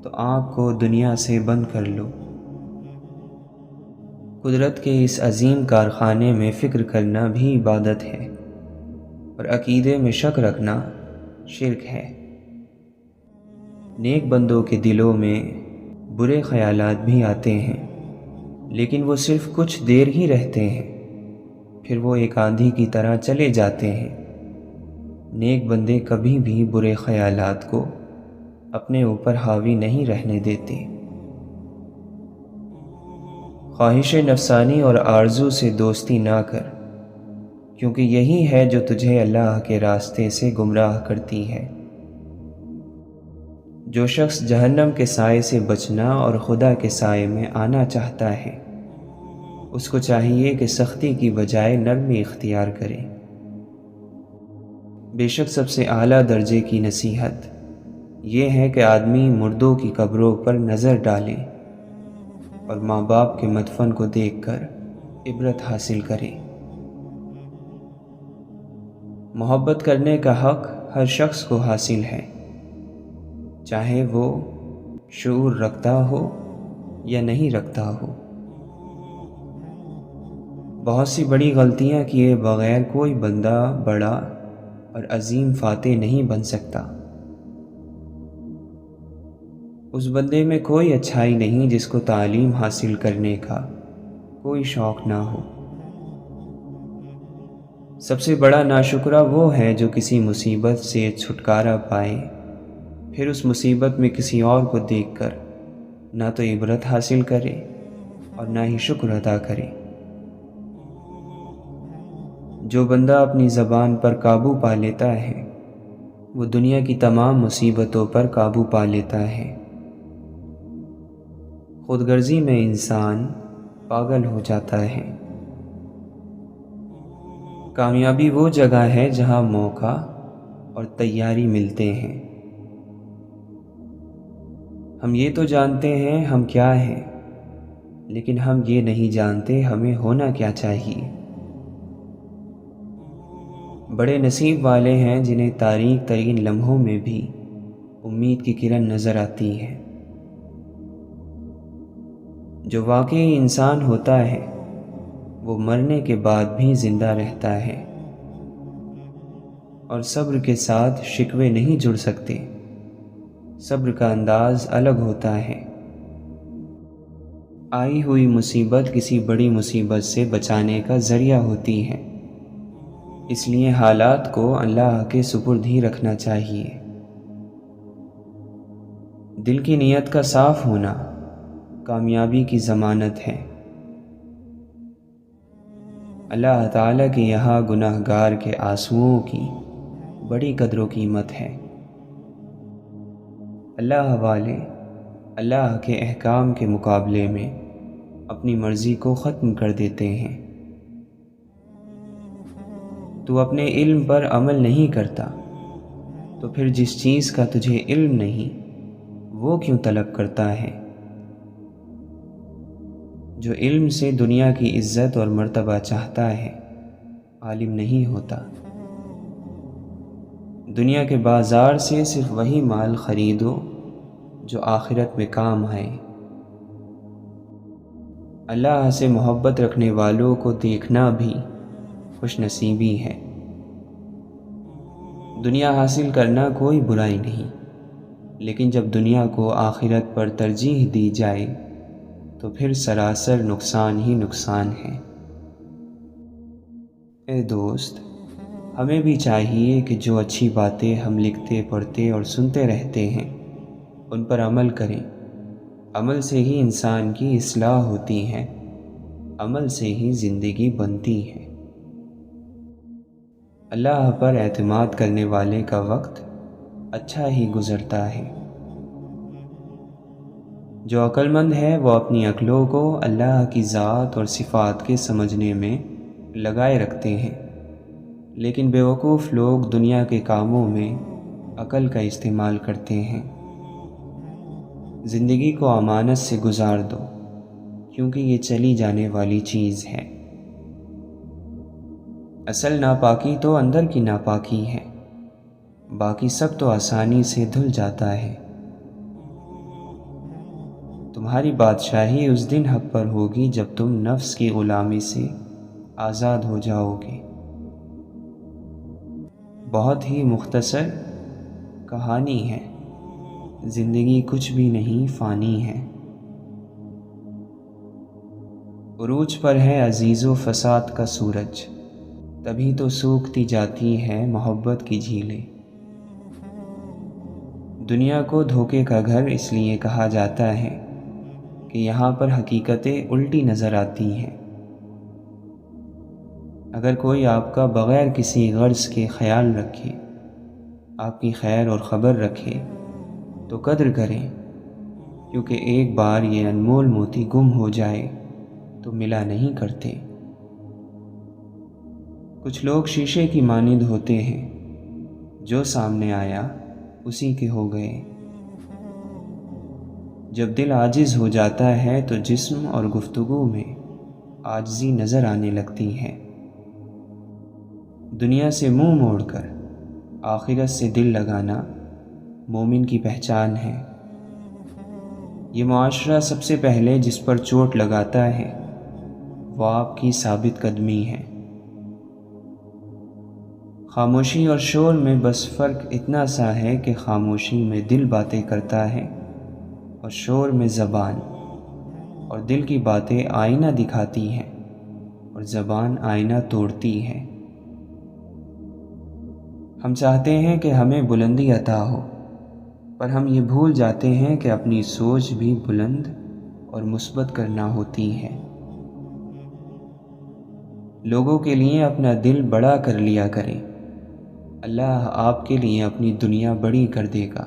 تو آنکھ کو دنیا سے بند کر لو۔ قدرت کے اس عظیم کارخانے میں فکر کرنا بھی عبادت ہے، اور عقیدے میں شک رکھنا شرک ہے۔ نیک بندوں کے دلوں میں برے خیالات بھی آتے ہیں، لیکن وہ صرف کچھ دیر ہی رہتے ہیں، پھر وہ ایک آندھی کی طرح چلے جاتے ہیں۔ نیک بندے کبھی بھی برے خیالات کو اپنے اوپر حاوی نہیں رہنے دیتے۔ خواہش نفسانی اور آرزو سے دوستی نہ کر، کیونکہ یہی ہے جو تجھے اللہ کے راستے سے گمراہ کرتی ہے۔ جو شخص جہنم کے سائے سے بچنا اور خدا کے سائے میں آنا چاہتا ہے، اس کو چاہیے کہ سختی کی بجائے نرمی اختیار کرے۔ بے شک سب سے اعلیٰ درجے کی نصیحت یہ ہے کہ آدمی مردوں کی قبروں پر نظر ڈالے اور ماں باپ کے مدفن کو دیکھ کر عبرت حاصل کرے۔ محبت کرنے کا حق ہر شخص کو حاصل ہے، چاہے وہ شعور رکھتا ہو یا نہیں رکھتا ہو۔ بہت سی بڑی غلطیاں کیے بغیر کوئی بندہ بڑا اور عظیم فاتح نہیں بن سکتا۔ اس بندے میں کوئی اچھائی نہیں جس کو تعلیم حاصل کرنے کا کوئی شوق نہ ہو۔ سب سے بڑا ناشکرا وہ ہے جو کسی مصیبت سے چھٹکارا پائے، پھر اس مصیبت میں کسی اور کو دیکھ کر نہ تو عبرت حاصل کرے اور نہ ہی شکر ادا کرے۔ جو بندہ اپنی زبان پر قابو پا لیتا ہے، وہ دنیا کی تمام مصیبتوں پر قابو پا لیتا ہے۔ خود غرضی میں انسان پاگل ہو جاتا ہے۔ کامیابی وہ جگہ ہے جہاں موقع اور تیاری ملتے ہیں۔ ہم یہ تو جانتے ہیں ہم کیا ہیں، لیکن ہم یہ نہیں جانتے ہمیں ہونا کیا چاہیے۔ بڑے نصیب والے ہیں جنہیں تاریک ترین لمحوں میں بھی امید کی کرن نظر آتی ہے۔ جو واقعی انسان ہوتا ہے وہ مرنے کے بعد بھی زندہ رہتا ہے، اور صبر کے ساتھ شکوے نہیں جڑ سکتے۔ صبر کا انداز الگ ہوتا ہے۔ آئی ہوئی مصیبت کسی بڑی مصیبت سے بچانے کا ذریعہ ہوتی ہے، اس لیے حالات کو اللہ کے سپرد ہی رکھنا چاہیے۔ دل کی نیت کا صاف ہونا کامیابی کی ضمانت ہے۔ اللہ تعالیٰ کے یہاں گناہ گار کے آنسوؤں کی بڑی قدر و قیمت ہے۔ اللہ والے اللہ کے احکام کے مقابلے میں اپنی مرضی کو ختم کر دیتے ہیں۔ تو اپنے علم پر عمل نہیں کرتا تو پھر جس چیز کا تجھے علم نہیں وہ کیوں طلب کرتا ہے؟ جو علم سے دنیا کی عزت اور مرتبہ چاہتا ہے عالم نہیں ہوتا۔ دنیا کے بازار سے صرف وہی مال خریدو جو آخرت میں کام آئے۔ اللہ سے محبت رکھنے والوں کو دیکھنا بھی خوش نصیبی ہے۔ دنیا حاصل کرنا کوئی برائی نہیں، لیکن جب دنیا کو آخرت پر ترجیح دی جائے تو پھر سراسر نقصان ہی نقصان ہے۔ اے دوست، ہمیں بھی چاہیے کہ جو اچھی باتیں ہم لکھتے پڑھتے اور سنتے رہتے ہیں ان پر عمل کریں۔ عمل سے ہی انسان کی اصلاح ہوتی ہے، عمل سے ہی زندگی بنتی ہے۔ اللہ پر اعتماد کرنے والے کا وقت اچھا ہی گزرتا ہے۔ جو عقل مند ہے وہ اپنی عقلوں کو اللہ کی ذات اور صفات کے سمجھنے میں لگائے رکھتے ہیں، لیکن بیوقوف لوگ دنیا کے کاموں میں عقل کا استعمال کرتے ہیں۔ زندگی کو امانت سے گزار دو، کیونکہ یہ چلی جانے والی چیز ہے۔ اصل ناپاکی تو اندر کی ناپاکی ہے، باقی سب تو آسانی سے دھل جاتا ہے۔ تمہاری بادشاہی اس دن حق پر ہوگی جب تم نفس کی غلامی سے آزاد ہو جاؤ گے۔ بہت ہی مختصر کہانی ہے، زندگی کچھ بھی نہیں فانی ہے۔ عروج پر ہے عزیز و فساد کا سورج، تبھی تو سوکھتی جاتی ہے محبت کی جھیلیں۔ دنیا کو دھوکے کا گھر اس لیے کہا جاتا ہے کہ یہاں پر حقیقتیں الٹی نظر آتی ہیں۔ اگر کوئی آپ کا بغیر کسی غرض کے خیال رکھے، آپ کی خیر اور خبر رکھے تو قدر کریں، کیونکہ ایک بار یہ انمول موتی گم ہو جائے تو ملا نہیں کرتے۔ کچھ لوگ شیشے کی مانند ہوتے ہیں، جو سامنے آیا اسی کے ہو گئے۔ جب دل عاجز ہو جاتا ہے تو جسم اور گفتگو میں عاجزی نظر آنے لگتی ہے۔ دنیا سے منہ موڑ کر آخرت سے دل لگانا مومن کی پہچان ہے۔ یہ معاشرہ سب سے پہلے جس پر چوٹ لگاتا ہے وہ آپ کی ثابت قدمی ہے۔ خاموشی اور شور میں بس فرق اتنا سا ہے کہ خاموشی میں دل باتیں کرتا ہے اور شور میں زبان، اور دل کی باتیں آئینہ دکھاتی ہیں اور زبان آئینہ توڑتی ہے۔ ہم چاہتے ہیں کہ ہمیں بلندی عطا ہو، پر ہم یہ بھول جاتے ہیں کہ اپنی سوچ بھی بلند اور مثبت کرنا ہوتی ہے۔ لوگوں کے لیے اپنا دل بڑا کر لیا کریں، اللہ آپ کے لیے اپنی دنیا بڑی کر دے گا۔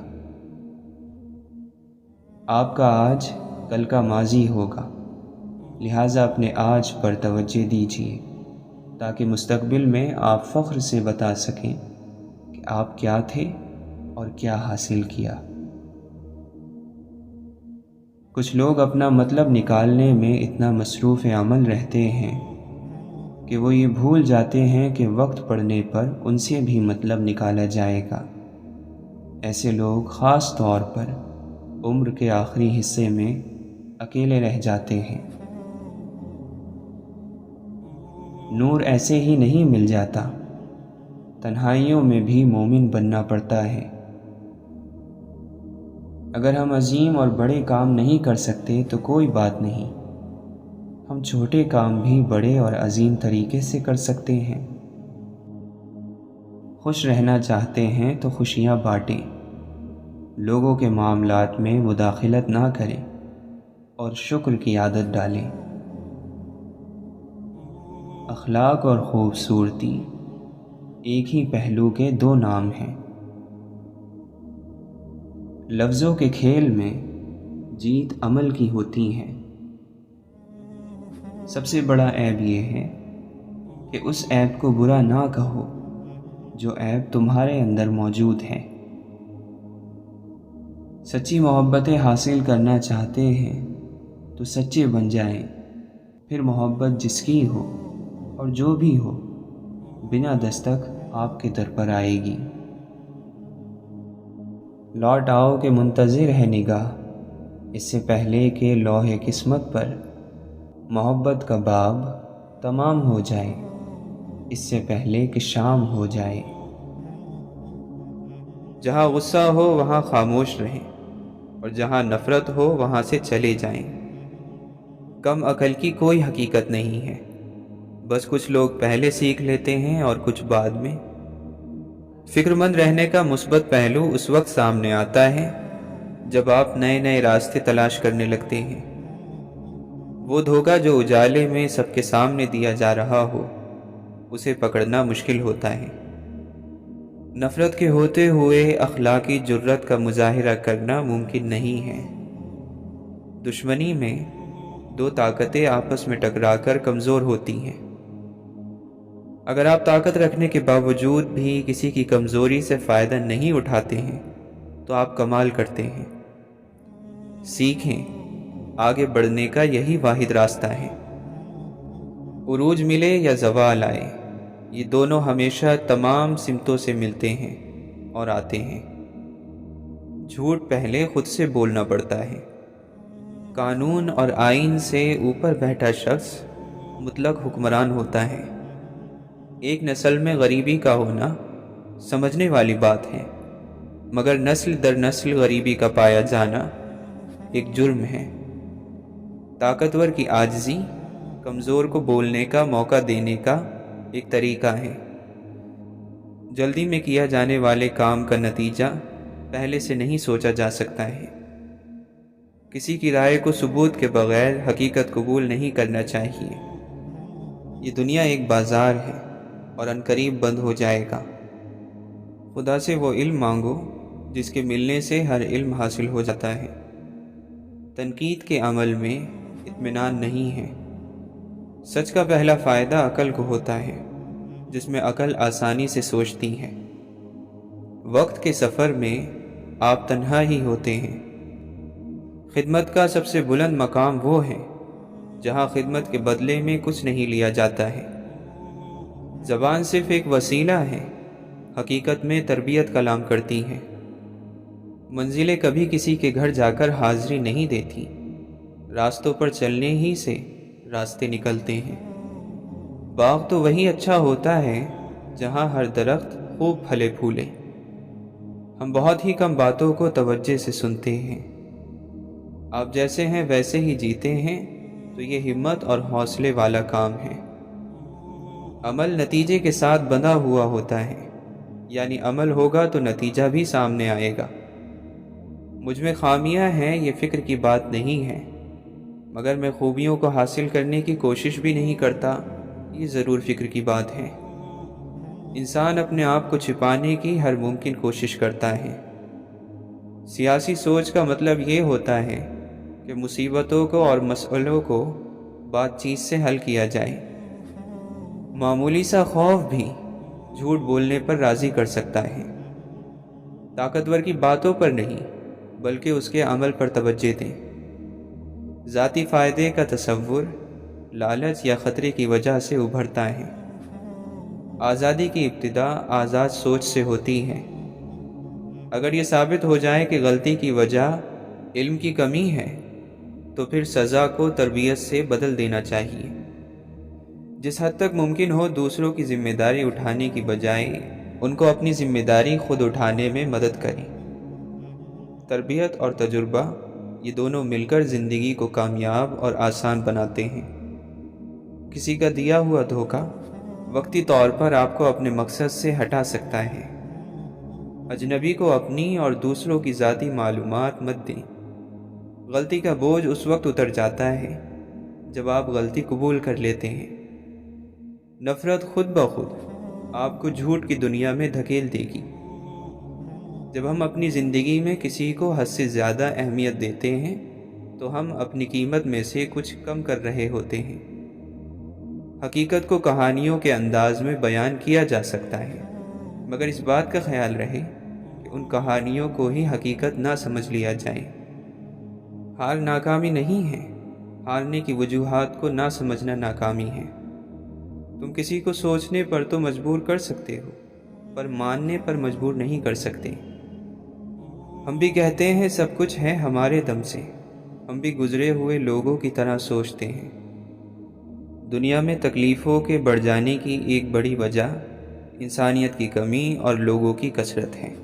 آپ کا آج کل کا ماضی ہوگا، لہٰذا اپنے آج پر توجہ دیجیے تاکہ مستقبل میں آپ فخر سے بتا سکیں کہ آپ کیا تھے اور کیا حاصل کیا۔ کچھ لوگ اپنا مطلب نکالنے میں اتنا مصروف عمل رہتے ہیں کہ وہ یہ بھول جاتے ہیں کہ وقت پڑنے پر ان سے بھی مطلب نکالا جائے گا۔ ایسے لوگ خاص طور پر عمر کے آخری حصے میں اکیلے رہ جاتے ہیں۔ نور ایسے ہی نہیں مل جاتا، تنہائیوں میں بھی مومن بننا پڑتا ہے۔ اگر ہم عظیم اور بڑے کام نہیں کر سکتے تو کوئی بات نہیں، ہم چھوٹے کام بھی بڑے اور عظیم طریقے سے کر سکتے ہیں۔ خوش رہنا چاہتے ہیں تو خوشیاں بانٹیں، لوگوں کے معاملات میں مداخلت نہ کریں اور شکر کی عادت ڈالیں۔ اخلاق اور خوبصورتی ایک ہی پہلو کے دو نام ہیں۔ لفظوں کے کھیل میں جیت عمل کی ہوتی ہے۔ سب سے بڑا عیب یہ ہے کہ اس عیب کو برا نہ کہو جو عیب تمہارے اندر موجود ہیں۔ سچی محبتیں حاصل کرنا چاہتے ہیں تو سچے بن جائیں، پھر محبت جس کی ہو اور جو بھی ہو بنا دستک آپ کے در پر آئے گی۔ لوٹ آؤ کہ منتظر ہے نگاہ، اس سے پہلے کہ لوح قسمت پر محبت کا باب تمام ہو جائے، اس سے پہلے کہ شام ہو جائے۔ جہاں غصہ ہو وہاں خاموش رہیں، اور جہاں نفرت ہو وہاں سے چلے جائیں۔ کم عقل کی کوئی حقیقت نہیں ہے، بس کچھ لوگ پہلے سیکھ لیتے ہیں اور کچھ بعد میں۔ فکر مند رہنے کا مثبت پہلو اس وقت سامنے آتا ہے جب آپ نئے نئے راستے تلاش کرنے لگتے ہیں۔ وہ دھوکہ جو اجالے میں سب کے سامنے دیا جا رہا ہو، اسے پکڑنا مشکل ہوتا ہے۔ نفرت کے ہوتے ہوئے اخلاقی جرت کا مظاہرہ کرنا ممکن نہیں ہے۔ دشمنی میں دو طاقتیں آپس میں ٹکرا کر کمزور ہوتی ہیں۔ اگر آپ طاقت رکھنے کے باوجود بھی کسی کی کمزوری سے فائدہ نہیں اٹھاتے ہیں تو آپ کمال کرتے ہیں۔ سیکھیں، آگے بڑھنے کا یہی واحد راستہ ہے۔ عروج ملے یا زوال آئے، یہ دونوں ہمیشہ تمام سمتوں سے ملتے ہیں اور آتے ہیں۔ جھوٹ پہلے خود سے بولنا پڑتا ہے۔ قانون اور آئین سے اوپر بیٹھا شخص مطلق حکمران ہوتا ہے۔ ایک نسل میں غریبی کا ہونا سمجھنے والی بات ہے، مگر نسل در نسل غریبی کا پایا جانا ایک جرم ہے۔ طاقتور کی عاجزی کمزور کو بولنے کا موقع دینے کا ایک طریقہ ہے۔ جلدی میں کیا جانے والے کام کا نتیجہ پہلے سے نہیں سوچا جا سکتا ہے۔ کسی کی رائے کو ثبوت کے بغیر حقیقت قبول نہیں کرنا چاہیے۔ یہ دنیا ایک بازار ہے اور عنقریب بند ہو جائے گا۔ خدا سے وہ علم مانگو جس کے ملنے سے ہر علم حاصل ہو جاتا ہے۔ تنقید کے عمل میں اطمینان نہیں ہے۔ سچ کا پہلا فائدہ عقل کو ہوتا ہے، جس میں عقل آسانی سے سوچتی ہے۔ وقت کے سفر میں آپ تنہا ہی ہوتے ہیں۔ خدمت کا سب سے بلند مقام وہ ہے جہاں خدمت کے بدلے میں کچھ نہیں لیا جاتا ہے۔ زبان صرف ایک وسیلہ ہے، حقیقت میں تربیت کلام کرتی ہے۔ منزلیں کبھی کسی کے گھر جا کر حاضری نہیں دیتی، راستوں پر چلنے ہی سے راستے نکلتے ہیں۔ باغ تو وہی اچھا ہوتا ہے جہاں ہر درخت خوب پھلے پھولے۔ ہم بہت ہی کم باتوں کو توجہ سے سنتے ہیں۔ آپ جیسے ہیں ویسے ہی جیتے ہیں تو یہ ہمت اور حوصلے والا کام ہے۔ عمل نتیجے کے ساتھ بندھا ہوا ہوتا ہے، یعنی عمل ہوگا تو نتیجہ بھی سامنے آئے گا۔ مجھ میں خامیاں ہیں یہ فکر کی بات نہیں ہے، مگر میں خوبیوں کو حاصل کرنے کی کوشش بھی نہیں کرتا، یہ ضرور فکر کی بات ہے۔ انسان اپنے آپ کو چھپانے کی ہر ممکن کوشش کرتا ہے۔ سیاسی سوچ کا مطلب یہ ہوتا ہے کہ مصیبتوں کو اور مسئلوں کو بات چیت سے حل کیا جائے۔ معمولی سا خوف بھی جھوٹ بولنے پر راضی کر سکتا ہے۔ طاقتور کی باتوں پر نہیں بلکہ اس کے عمل پر توجہ دیں۔ ذاتی فائدے کا تصور لالچ یا خطرے کی وجہ سے ابھرتا ہے۔ آزادی کی ابتدا آزاد سوچ سے ہوتی ہے۔ اگر یہ ثابت ہو جائے کہ غلطی کی وجہ علم کی کمی ہے تو پھر سزا کو تربیت سے بدل دینا چاہیے۔ جس حد تک ممکن ہو دوسروں کی ذمہ داری اٹھانے کی بجائے ان کو اپنی ذمہ داری خود اٹھانے میں مدد کریں۔ تربیت اور تجربہ یہ دونوں مل کر زندگی کو کامیاب اور آسان بناتے ہیں۔ کسی کا دیا ہوا دھوکہ وقتی طور پر آپ کو اپنے مقصد سے ہٹا سکتا ہے۔ اجنبی کو اپنی اور دوسروں کی ذاتی معلومات مت دیں۔ غلطی کا بوجھ اس وقت اتر جاتا ہے جب آپ غلطی قبول کر لیتے ہیں۔ نفرت خود بخود آپ کو جھوٹ کی دنیا میں دھکیل دے گی۔ جب ہم اپنی زندگی میں کسی کو حد سے زیادہ اہمیت دیتے ہیں تو ہم اپنی قیمت میں سے کچھ کم کر رہے ہوتے ہیں۔ حقیقت کو کہانیوں کے انداز میں بیان کیا جا سکتا ہے، مگر اس بات کا خیال رہے کہ ان کہانیوں کو ہی حقیقت نہ سمجھ لیا جائے۔ حال ناکامی نہیں ہے، ہارنے کی وجوہات کو نہ سمجھنا ناکامی ہے۔ تم کسی کو سوچنے پر تو مجبور کر سکتے ہو، پر ماننے پر مجبور نہیں کر سکتے۔ ہم بھی کہتے ہیں سب کچھ ہے ہمارے دم سے، ہم بھی گزرے ہوئے لوگوں کی طرح سوچتے ہیں۔ دنیا میں تکلیفوں کے بڑھ جانے کی ایک بڑی وجہ انسانیت کی کمی اور لوگوں کی کثرت ہے۔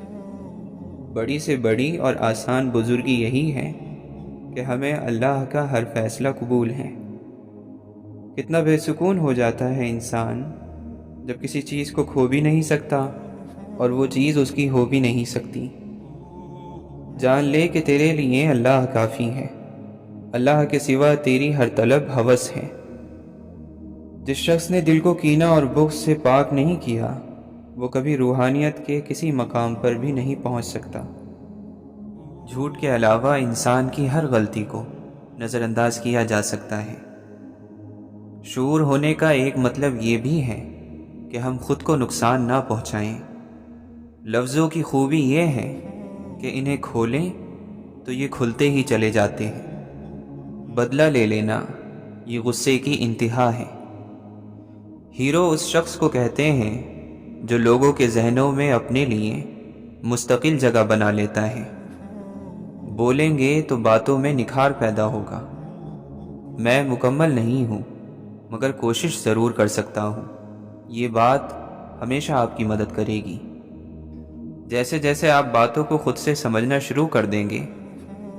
بڑی سے بڑی اور آسان بزرگی یہی ہے کہ ہمیں اللہ کا ہر فیصلہ قبول ہے۔ کتنا بے سکون ہو جاتا ہے انسان جب کسی چیز کو کھو بھی نہیں سکتا اور وہ چیز اس کی ہو بھی نہیں سکتی۔ جان لے کہ تیرے لیے اللہ کافی ہے، اللہ کے سوا تیری ہر طلب ہوس ہے۔ جس شخص نے دل کو کینہ اور بغض سے پاک نہیں کیا، وہ کبھی روحانیت کے کسی مقام پر بھی نہیں پہنچ سکتا۔ جھوٹ کے علاوہ انسان کی ہر غلطی کو نظر انداز کیا جا سکتا ہے۔ شعور ہونے کا ایک مطلب یہ بھی ہے کہ ہم خود کو نقصان نہ پہنچائیں۔ لفظوں کی خوبی یہ ہے کہ انہیں کھولیں تو یہ کھلتے ہی چلے جاتے ہیں۔ بدلہ لے لینا یہ غصے کی انتہا ہے۔ ہیرو اس شخص کو کہتے ہیں جو لوگوں کے ذہنوں میں اپنے لیے مستقل جگہ بنا لیتا ہے۔ بولیں گے تو باتوں میں نکھار پیدا ہوگا۔ میں مکمل نہیں ہوں مگر کوشش ضرور کر سکتا ہوں، یہ بات ہمیشہ آپ کی مدد کرے گی۔ جیسے جیسے آپ باتوں کو خود سے سمجھنا شروع کر دیں گے،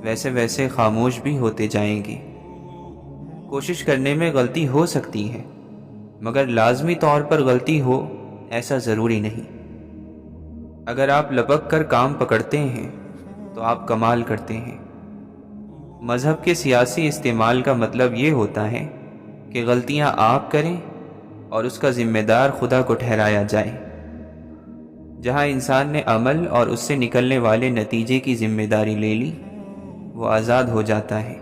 ویسے ویسے خاموش بھی ہوتے جائیں گے۔ کوشش کرنے میں غلطی ہو سکتی ہے، مگر لازمی طور پر غلطی ہو ایسا ضروری نہیں۔ اگر آپ لپک کر کام پکڑتے ہیں تو آپ کمال کرتے ہیں۔ مذہب کے سیاسی استعمال کا مطلب یہ ہوتا ہے کہ غلطیاں آپ کریں اور اس کا ذمہ دار خدا کو ٹھہرایا جائے۔ جہاں انسان نے عمل اور اس سے نکلنے والے نتیجے کی ذمہ داری لے لی، وہ آزاد ہو جاتا ہے۔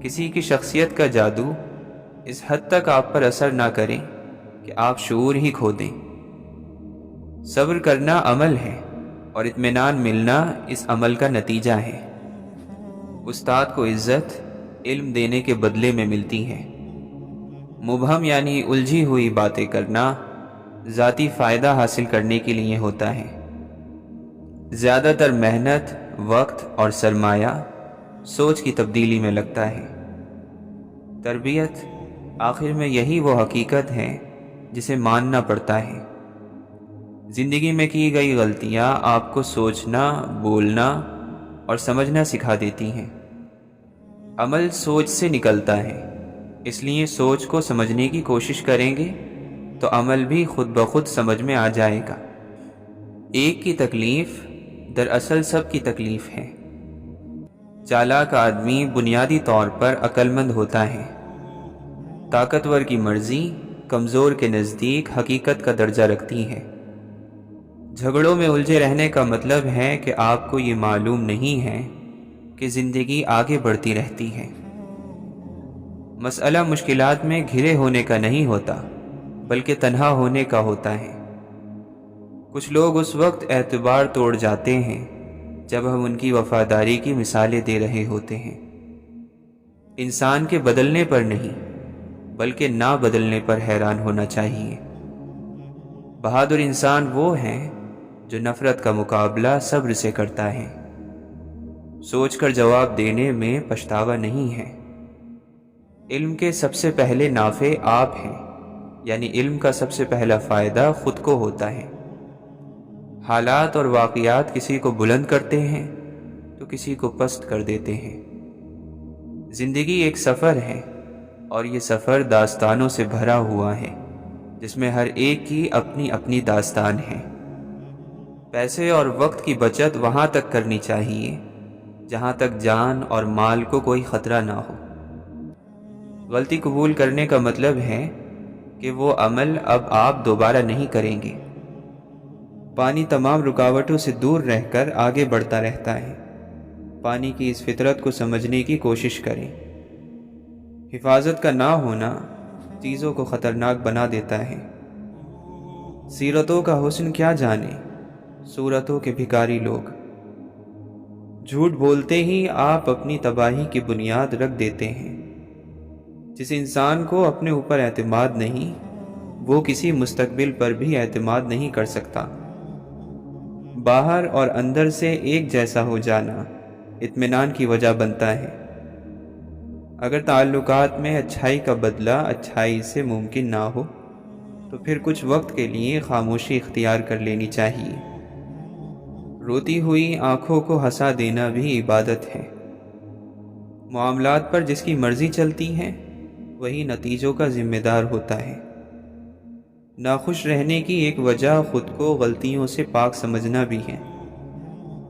کسی کی شخصیت کا جادو اس حد تک آپ پر اثر نہ کرے کہ آپ شعور ہی کھو دیں۔ صبر کرنا عمل ہے اور اطمینان ملنا اس عمل کا نتیجہ ہے۔ استاد کو عزت علم دینے کے بدلے میں ملتی ہے۔ مبہم یعنی الجھی ہوئی باتیں کرنا ذاتی فائدہ حاصل کرنے کے لیے ہوتا ہے۔ زیادہ تر محنت، وقت اور سرمایہ سوچ کی تبدیلی میں لگتا ہے۔ تربیت آخر میں یہی وہ حقیقت ہے جسے ماننا پڑتا ہے۔ زندگی میں کی گئی غلطیاں آپ کو سوچنا، بولنا اور سمجھنا سکھا دیتی ہیں۔ عمل سوچ سے نکلتا ہے، اس لیے سوچ کو سمجھنے کی کوشش کریں گے تو عمل بھی خود بخود سمجھ میں آ جائے گا۔ ایک کی تکلیف دراصل سب کی تکلیف ہے۔ چالاک آدمی بنیادی طور پر عقل مند ہوتا ہے۔ طاقتور کی مرضی کمزور کے نزدیک حقیقت کا درجہ رکھتی ہے۔ جھگڑوں میں الجھے رہنے کا مطلب ہے کہ آپ کو یہ معلوم نہیں ہے کہ زندگی آگے بڑھتی رہتی ہے۔ مسئلہ مشکلات میں گھرے ہونے کا نہیں ہوتا، بلکہ تنہا ہونے کا ہوتا ہے۔ کچھ لوگ اس وقت اعتبار توڑ جاتے ہیں جب ہم ان کی وفاداری کی مثالیں دے رہے ہوتے ہیں۔ انسان کے بدلنے پر نہیں بلکہ نہ بدلنے پر حیران ہونا چاہیے۔ بہادر انسان وہ ہیں جو نفرت کا مقابلہ صبر سے کرتا ہے۔ سوچ کر جواب دینے میں پچھتاوا نہیں ہے۔ علم کے سب سے پہلے نافع آپ ہیں، یعنی علم کا سب سے پہلا فائدہ خود کو ہوتا ہے۔ حالات اور واقعات کسی کو بلند کرتے ہیں تو کسی کو پست کر دیتے ہیں۔ زندگی ایک سفر ہے اور یہ سفر داستانوں سے بھرا ہوا ہے، جس میں ہر ایک کی اپنی اپنی داستان ہے۔ پیسے اور وقت کی بچت وہاں تک کرنی چاہیے جہاں تک جان اور مال کو کوئی خطرہ نہ ہو۔ غلطی قبول کرنے کا مطلب ہے کہ وہ عمل اب آپ دوبارہ نہیں کریں گے۔ پانی تمام رکاوٹوں سے دور رہ کر آگے بڑھتا رہتا ہے۔ پانی کی اس فطرت کو سمجھنے کی کوشش کریں۔ حفاظت کا نہ ہونا چیزوں کو خطرناک بنا دیتا ہے۔ سیرتوں کا حسن کیا جانے صورتوں کے بھکاری لوگ، جھوٹ بولتے ہی آپ اپنی تباہی کی بنیاد رکھ دیتے ہیں۔ جس انسان کو اپنے اوپر اعتماد نہیں، وہ کسی مستقبل پر بھی اعتماد نہیں کر سکتا۔ باہر اور اندر سے ایک جیسا ہو جانا اطمینان کی وجہ بنتا ہے۔ اگر تعلقات میں اچھائی کا بدلہ اچھائی سے ممکن نہ ہو تو پھر کچھ وقت کے لیے خاموشی اختیار کر لینی چاہیے۔ روتی ہوئی آنکھوں کو ہنسا دینا بھی عبادت ہے۔ معاملات پر جس کی مرضی چلتی ہے وہی نتیجوں کا ذمہ دار ہوتا ہے۔ ناخوش رہنے کی ایک وجہ خود کو غلطیوں سے پاک سمجھنا بھی ہے۔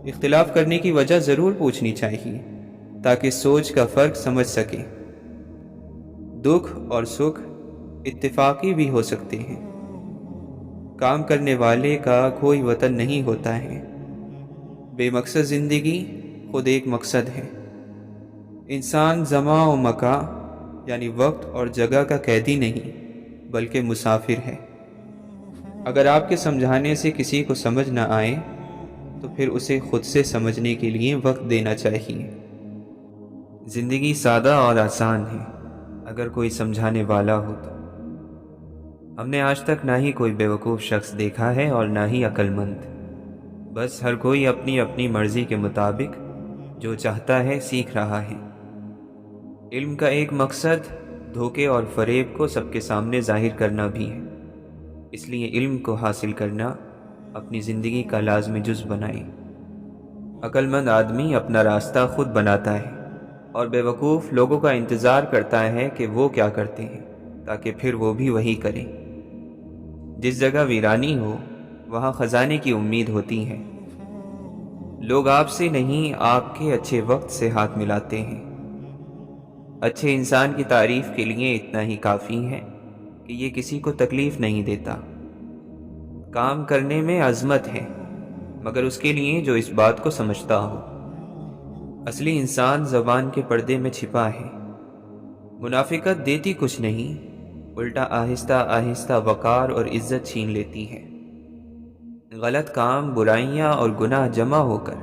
اختلاف کرنے کی وجہ ضرور پوچھنی چاہیے تاکہ سوچ کا فرق سمجھ سکے۔ دکھ اور سکھ اتفاقی بھی ہو سکتے ہیں۔ کام کرنے والے کا کوئی وطن نہیں ہوتا ہے۔ بے مقصد زندگی خود ایک مقصد ہے۔ انسان زمان و مکان یعنی وقت اور جگہ کا قیدی نہیں بلکہ مسافر ہے۔ اگر آپ کے سمجھانے سے کسی کو سمجھ نہ آئے تو پھر اسے خود سے سمجھنے کے لیے وقت دینا چاہیے۔ زندگی سادہ اور آسان ہے اگر کوئی سمجھانے والا ہو تو۔ ہم نے آج تک نہ ہی کوئی بیوقوف شخص دیکھا ہے اور نہ ہی عقل مند۔ بس ہر کوئی اپنی اپنی مرضی کے مطابق جو چاہتا ہے سیکھ رہا ہے۔ علم کا ایک مقصد دھوکے اور فریب کو سب کے سامنے ظاہر کرنا بھی ہے۔ اس لیے علم کو حاصل کرنا اپنی زندگی کا لازمی جز بنائیں۔ عقل مند آدمی اپنا راستہ خود بناتا ہے اور بیوقوف لوگوں کا انتظار کرتا ہے کہ وہ کیا کرتے ہیں تاکہ پھر وہ بھی وہی کریں۔ جس جگہ ویرانی ہو وہاں خزانے کی امید ہوتی ہے۔ لوگ آپ سے نہیں آپ کے اچھے وقت سے ہاتھ ملاتے ہیں۔ اچھے انسان کی تعریف کے لیے اتنا ہی کافی ہے کہ یہ کسی کو تکلیف نہیں دیتا۔ کام کرنے میں عظمت ہے مگر اس کے لیے جو اس بات کو سمجھتا ہو۔ اصلی انسان زبان کے پردے میں چھپا ہے۔ منافقت دیتی کچھ نہیں، الٹا آہستہ آہستہ وقار اور عزت چھین لیتی ہے۔ غلط کام، برائیاں اور گناہ جمع ہو کر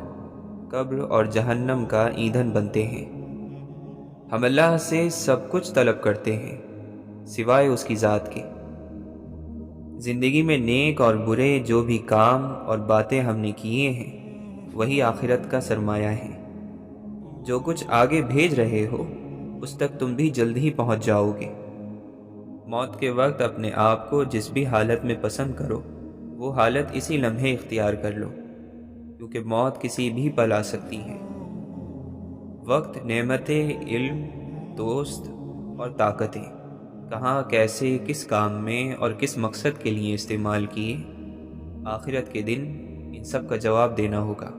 قبر اور جہنم کا ایندھن بنتے ہیں۔ ہم اللہ سے سب کچھ طلب کرتے ہیں سوائے اس کی ذات کے۔ زندگی میں نیک اور برے جو بھی کام اور باتیں ہم نے کیے ہیں وہی آخرت کا سرمایہ ہے۔ جو کچھ آگے بھیج رہے ہو اس تک تم بھی جلد ہی پہنچ جاؤ گے۔ موت کے وقت اپنے آپ کو جس بھی حالت میں پسند کرو وہ حالت اسی لمحے اختیار کر لو، کیونکہ موت کسی بھی پل آ سکتی ہے۔ وقت، نعمتیں، علم، دوست اور طاقتیں کہاں، کیسے، کس کام میں اور کس مقصد کے لیے استعمال کیے، آخرت کے دن ان سب کا جواب دینا ہوگا۔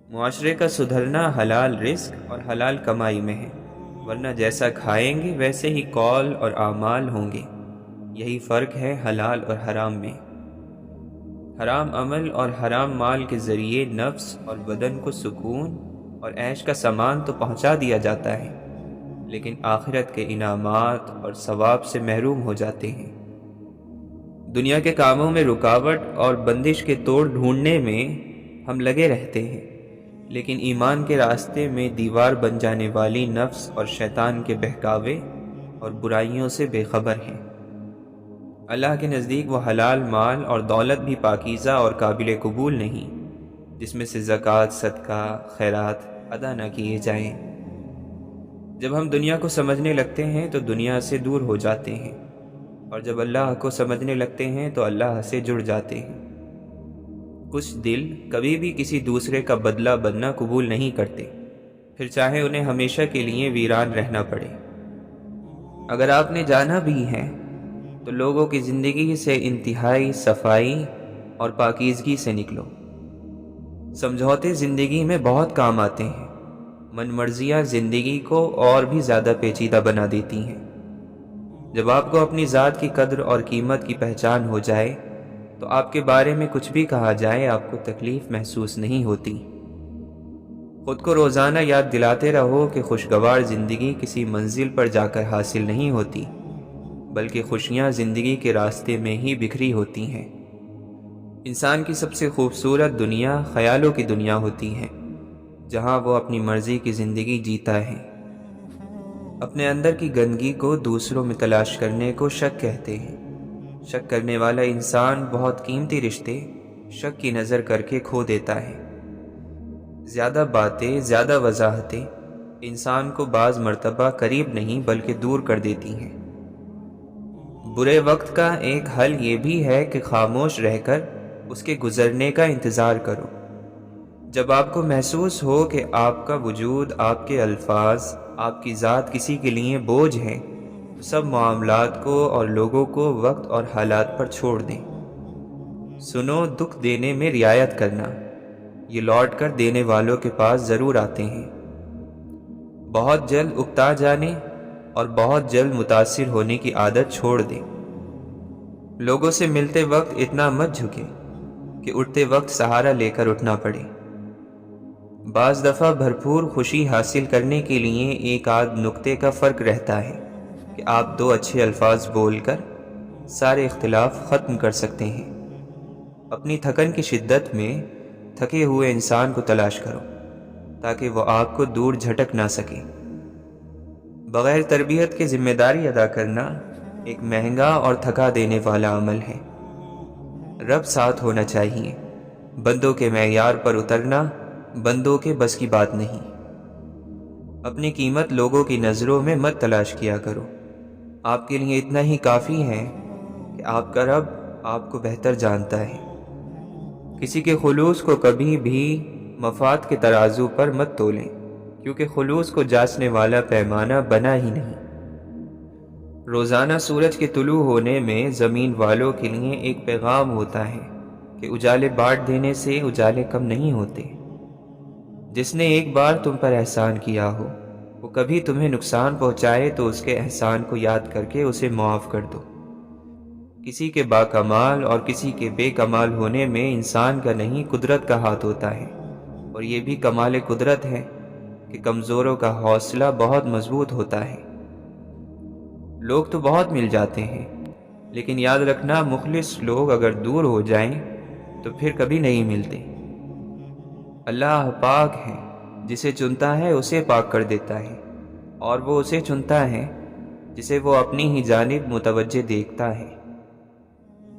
معاشرے کا سدھرنا حلال رزق اور حلال کمائی میں ہے، ورنہ جیسا کھائیں گے ویسے ہی قول اور اعمال ہوں گے۔ یہی فرق ہے حلال اور حرام میں۔ حرام عمل اور حرام مال کے ذریعے نفس اور بدن کو سکون اور عیش کا سامان تو پہنچا دیا جاتا ہے، لیکن آخرت کے انعامات اور ثواب سے محروم ہو جاتے ہیں۔ دنیا کے کاموں میں رکاوٹ اور بندش کے توڑ ڈھونڈنے میں ہم لگے رہتے ہیں، لیکن ایمان کے راستے میں دیوار بن جانے والی نفس اور شیطان کے بہکاوے اور برائیوں سے بے خبر ہیں۔ اللہ کے نزدیک وہ حلال مال اور دولت بھی پاکیزہ اور قابل قبول نہیں جس میں سے زکوٰۃ، صدقہ، خیرات ادا نہ کیے جائیں۔ جب ہم دنیا کو سمجھنے لگتے ہیں تو دنیا سے دور ہو جاتے ہیں، اور جب اللہ کو سمجھنے لگتے ہیں تو اللہ سے جڑ جاتے ہیں۔ کچھ دل کبھی بھی کسی دوسرے کا بدلہ بننا قبول نہیں کرتے، پھر چاہے انہیں ہمیشہ کے لیے ویران رہنا پڑے۔ اگر آپ نے جانا بھی ہے تو لوگوں کی زندگی سے انتہائی صفائی اور پاکیزگی سے نکلو۔ سمجھوتے زندگی میں بہت کام آتے ہیں، من مرضیاں زندگی کو اور بھی زیادہ پیچیدہ بنا دیتی ہیں۔ جب آپ کو اپنی ذات کی قدر اور قیمت کی پہچان ہو جائے تو آپ کے بارے میں کچھ بھی کہا جائے آپ کو تکلیف محسوس نہیں ہوتی۔ خود کو روزانہ یاد دلاتے رہو کہ خوشگوار زندگی کسی منزل پر جا کر حاصل نہیں ہوتی بلکہ خوشیاں زندگی کے راستے میں ہی بکھری ہوتی ہیں۔ انسان کی سب سے خوبصورت دنیا خیالوں کی دنیا ہوتی ہے، جہاں وہ اپنی مرضی کی زندگی جیتا ہے۔ اپنے اندر کی گندگی کو دوسروں میں تلاش کرنے کو شک کہتے ہیں۔ شک کرنے والا انسان بہت قیمتی رشتے شک کی نظر کر کے کھو دیتا ہے۔ زیادہ باتیں، زیادہ وضاحتیں انسان کو بعض مرتبہ قریب نہیں بلکہ دور کر دیتی ہیں۔ برے وقت کا ایک حل یہ بھی ہے کہ خاموش رہ کر اس کے گزرنے کا انتظار کرو۔ جب آپ کو محسوس ہو کہ آپ کا وجود، آپ کے الفاظ، آپ کی ذات کسی کے لیے بوجھ ہے، تو سب معاملات کو اور لوگوں کو وقت اور حالات پر چھوڑ دیں۔ سنو، دکھ دینے میں رعایت کرنا، یہ لوٹ کر دینے والوں کے پاس ضرور آتے ہیں۔ بہت جلد اکتا جانے اور بہت جلد متاثر ہونے کی عادت چھوڑ دیں۔ لوگوں سے ملتے وقت اتنا مت جھکے کہ اٹھتے وقت سہارا لے کر اٹھنا پڑے۔ بعض دفعہ بھرپور خوشی حاصل کرنے کے لیے ایک آدھ نقطے کا فرق رہتا ہے کہ آپ 2 اچھے الفاظ بول کر سارے اختلاف ختم کر سکتے ہیں۔ اپنی تھکن کی شدت میں تھکے ہوئے انسان کو تلاش کرو تاکہ وہ آپ کو دور جھٹک نہ سکے۔ بغیر تربیت کے ذمہ داری ادا کرنا ایک مہنگا اور تھکا دینے والا عمل ہے۔ رب ساتھ ہونا چاہیے، بندوں کے معیار پر اترنا بندوں کے بس کی بات نہیں۔ اپنی قیمت لوگوں کی نظروں میں مت تلاش کیا کرو۔ آپ کے لیے اتنا ہی کافی ہے کہ آپ کا رب آپ کو بہتر جانتا ہے۔ کسی کے خلوص کو کبھی بھی مفاد کے ترازو پر مت تولیں، کیونکہ خلوص کو جانچنے والا پیمانہ بنا ہی نہیں۔ روزانہ سورج کے طلوع ہونے میں زمین والوں کے لیے ایک پیغام ہوتا ہے کہ اجالے بانٹ دینے سے اجالے کم نہیں ہوتے۔ جس نے ایک بار تم پر احسان کیا ہو، وہ کبھی تمہیں نقصان پہنچائے تو اس کے احسان کو یاد کر کے اسے معاف کر دو۔ کسی کے باکمال اور کسی کے بے کمال ہونے میں انسان کا نہیں قدرت کا ہاتھ ہوتا ہے، اور یہ بھی کمال قدرت ہے کہ کمزوروں کا حوصلہ بہت مضبوط ہوتا ہے۔ لوگ تو بہت مل جاتے ہیں، لیکن یاد رکھنا مخلص لوگ اگر دور ہو جائیں تو پھر کبھی نہیں ملتے۔ اللہ پاک ہے، جسے چنتا ہے اسے پاک کر دیتا ہے، اور وہ اسے چنتا ہے جسے وہ اپنی ہی جانب متوجہ دیکھتا ہے۔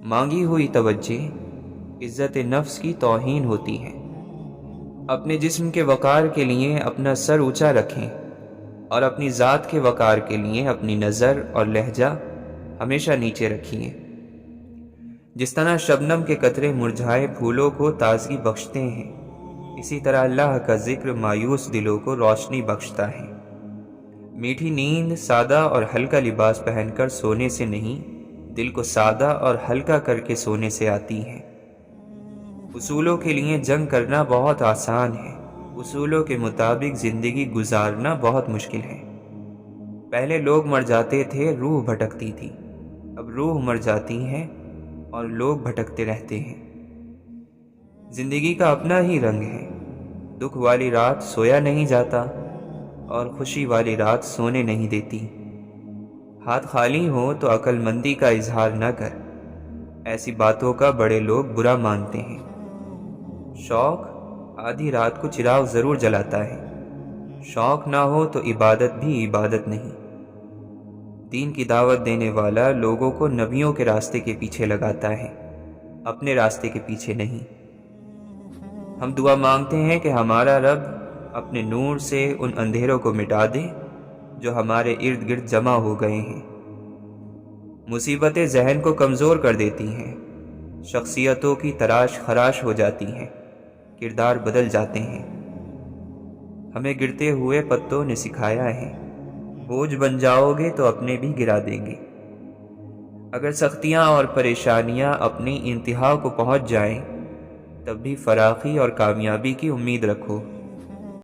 مانگی ہوئی توجہ عزت نفس کی توہین ہوتی ہے۔ اپنے جسم کے وقار کے لیے اپنا سر اونچا رکھیں، اور اپنی ذات کے وقار کے لیے اپنی نظر اور لہجہ ہمیشہ نیچے رکھیے۔ جس طرح شبنم کے قطرے مرجھائے پھولوں کو تازگی بخشتے ہیں، اسی طرح اللہ کا ذکر مایوس دلوں کو روشنی بخشتا ہے۔ میٹھی نیند سادہ اور ہلکا لباس پہن کر سونے سے نہیں، دل کو سادہ اور ہلکا کر کے سونے سے آتی ہے۔ اصولوں کے لیے جنگ کرنا بہت آسان ہے، اصولوں کے مطابق زندگی گزارنا بہت مشکل ہے۔ پہلے لوگ مر جاتے تھے، روح بھٹکتی تھی، اب روح مر جاتی ہے اور لوگ بھٹکتے رہتے ہیں۔ زندگی کا اپنا ہی رنگ ہے، دکھ والی رات سویا نہیں جاتا اور خوشی والی رات سونے نہیں دیتی۔ ہاتھ خالی ہو تو عقل مندی کا اظہار نہ کر، ایسی باتوں کا بڑے لوگ برا مانتے ہیں۔ شوق آدھی رات کو چراغ ضرور جلاتا ہے، شوق نہ ہو تو عبادت بھی عبادت نہیں۔ دین کی دعوت دینے والا لوگوں کو نبیوں کے راستے کے پیچھے لگاتا ہے، اپنے راستے کے پیچھے نہیں۔ ہم دعا مانگتے ہیں کہ ہمارا رب اپنے نور سے ان اندھیروں کو مٹا دے جو ہمارے ارد گرد جمع ہو گئے ہیں۔ مصیبتیں ذہن کو کمزور کر دیتی ہیں، شخصیتوں کی تراش خراش ہو جاتی ہیں، کردار بدل جاتے ہیں۔ ہمیں گرتے ہوئے پتوں نے سکھایا ہے، بوجھ بن جاؤ گے تو اپنے بھی گرا دیں گے۔ اگر سختیاں اور پریشانیاں اپنی انتہا کو پہنچ جائیں، تب بھی فراخی اور کامیابی کی امید رکھو۔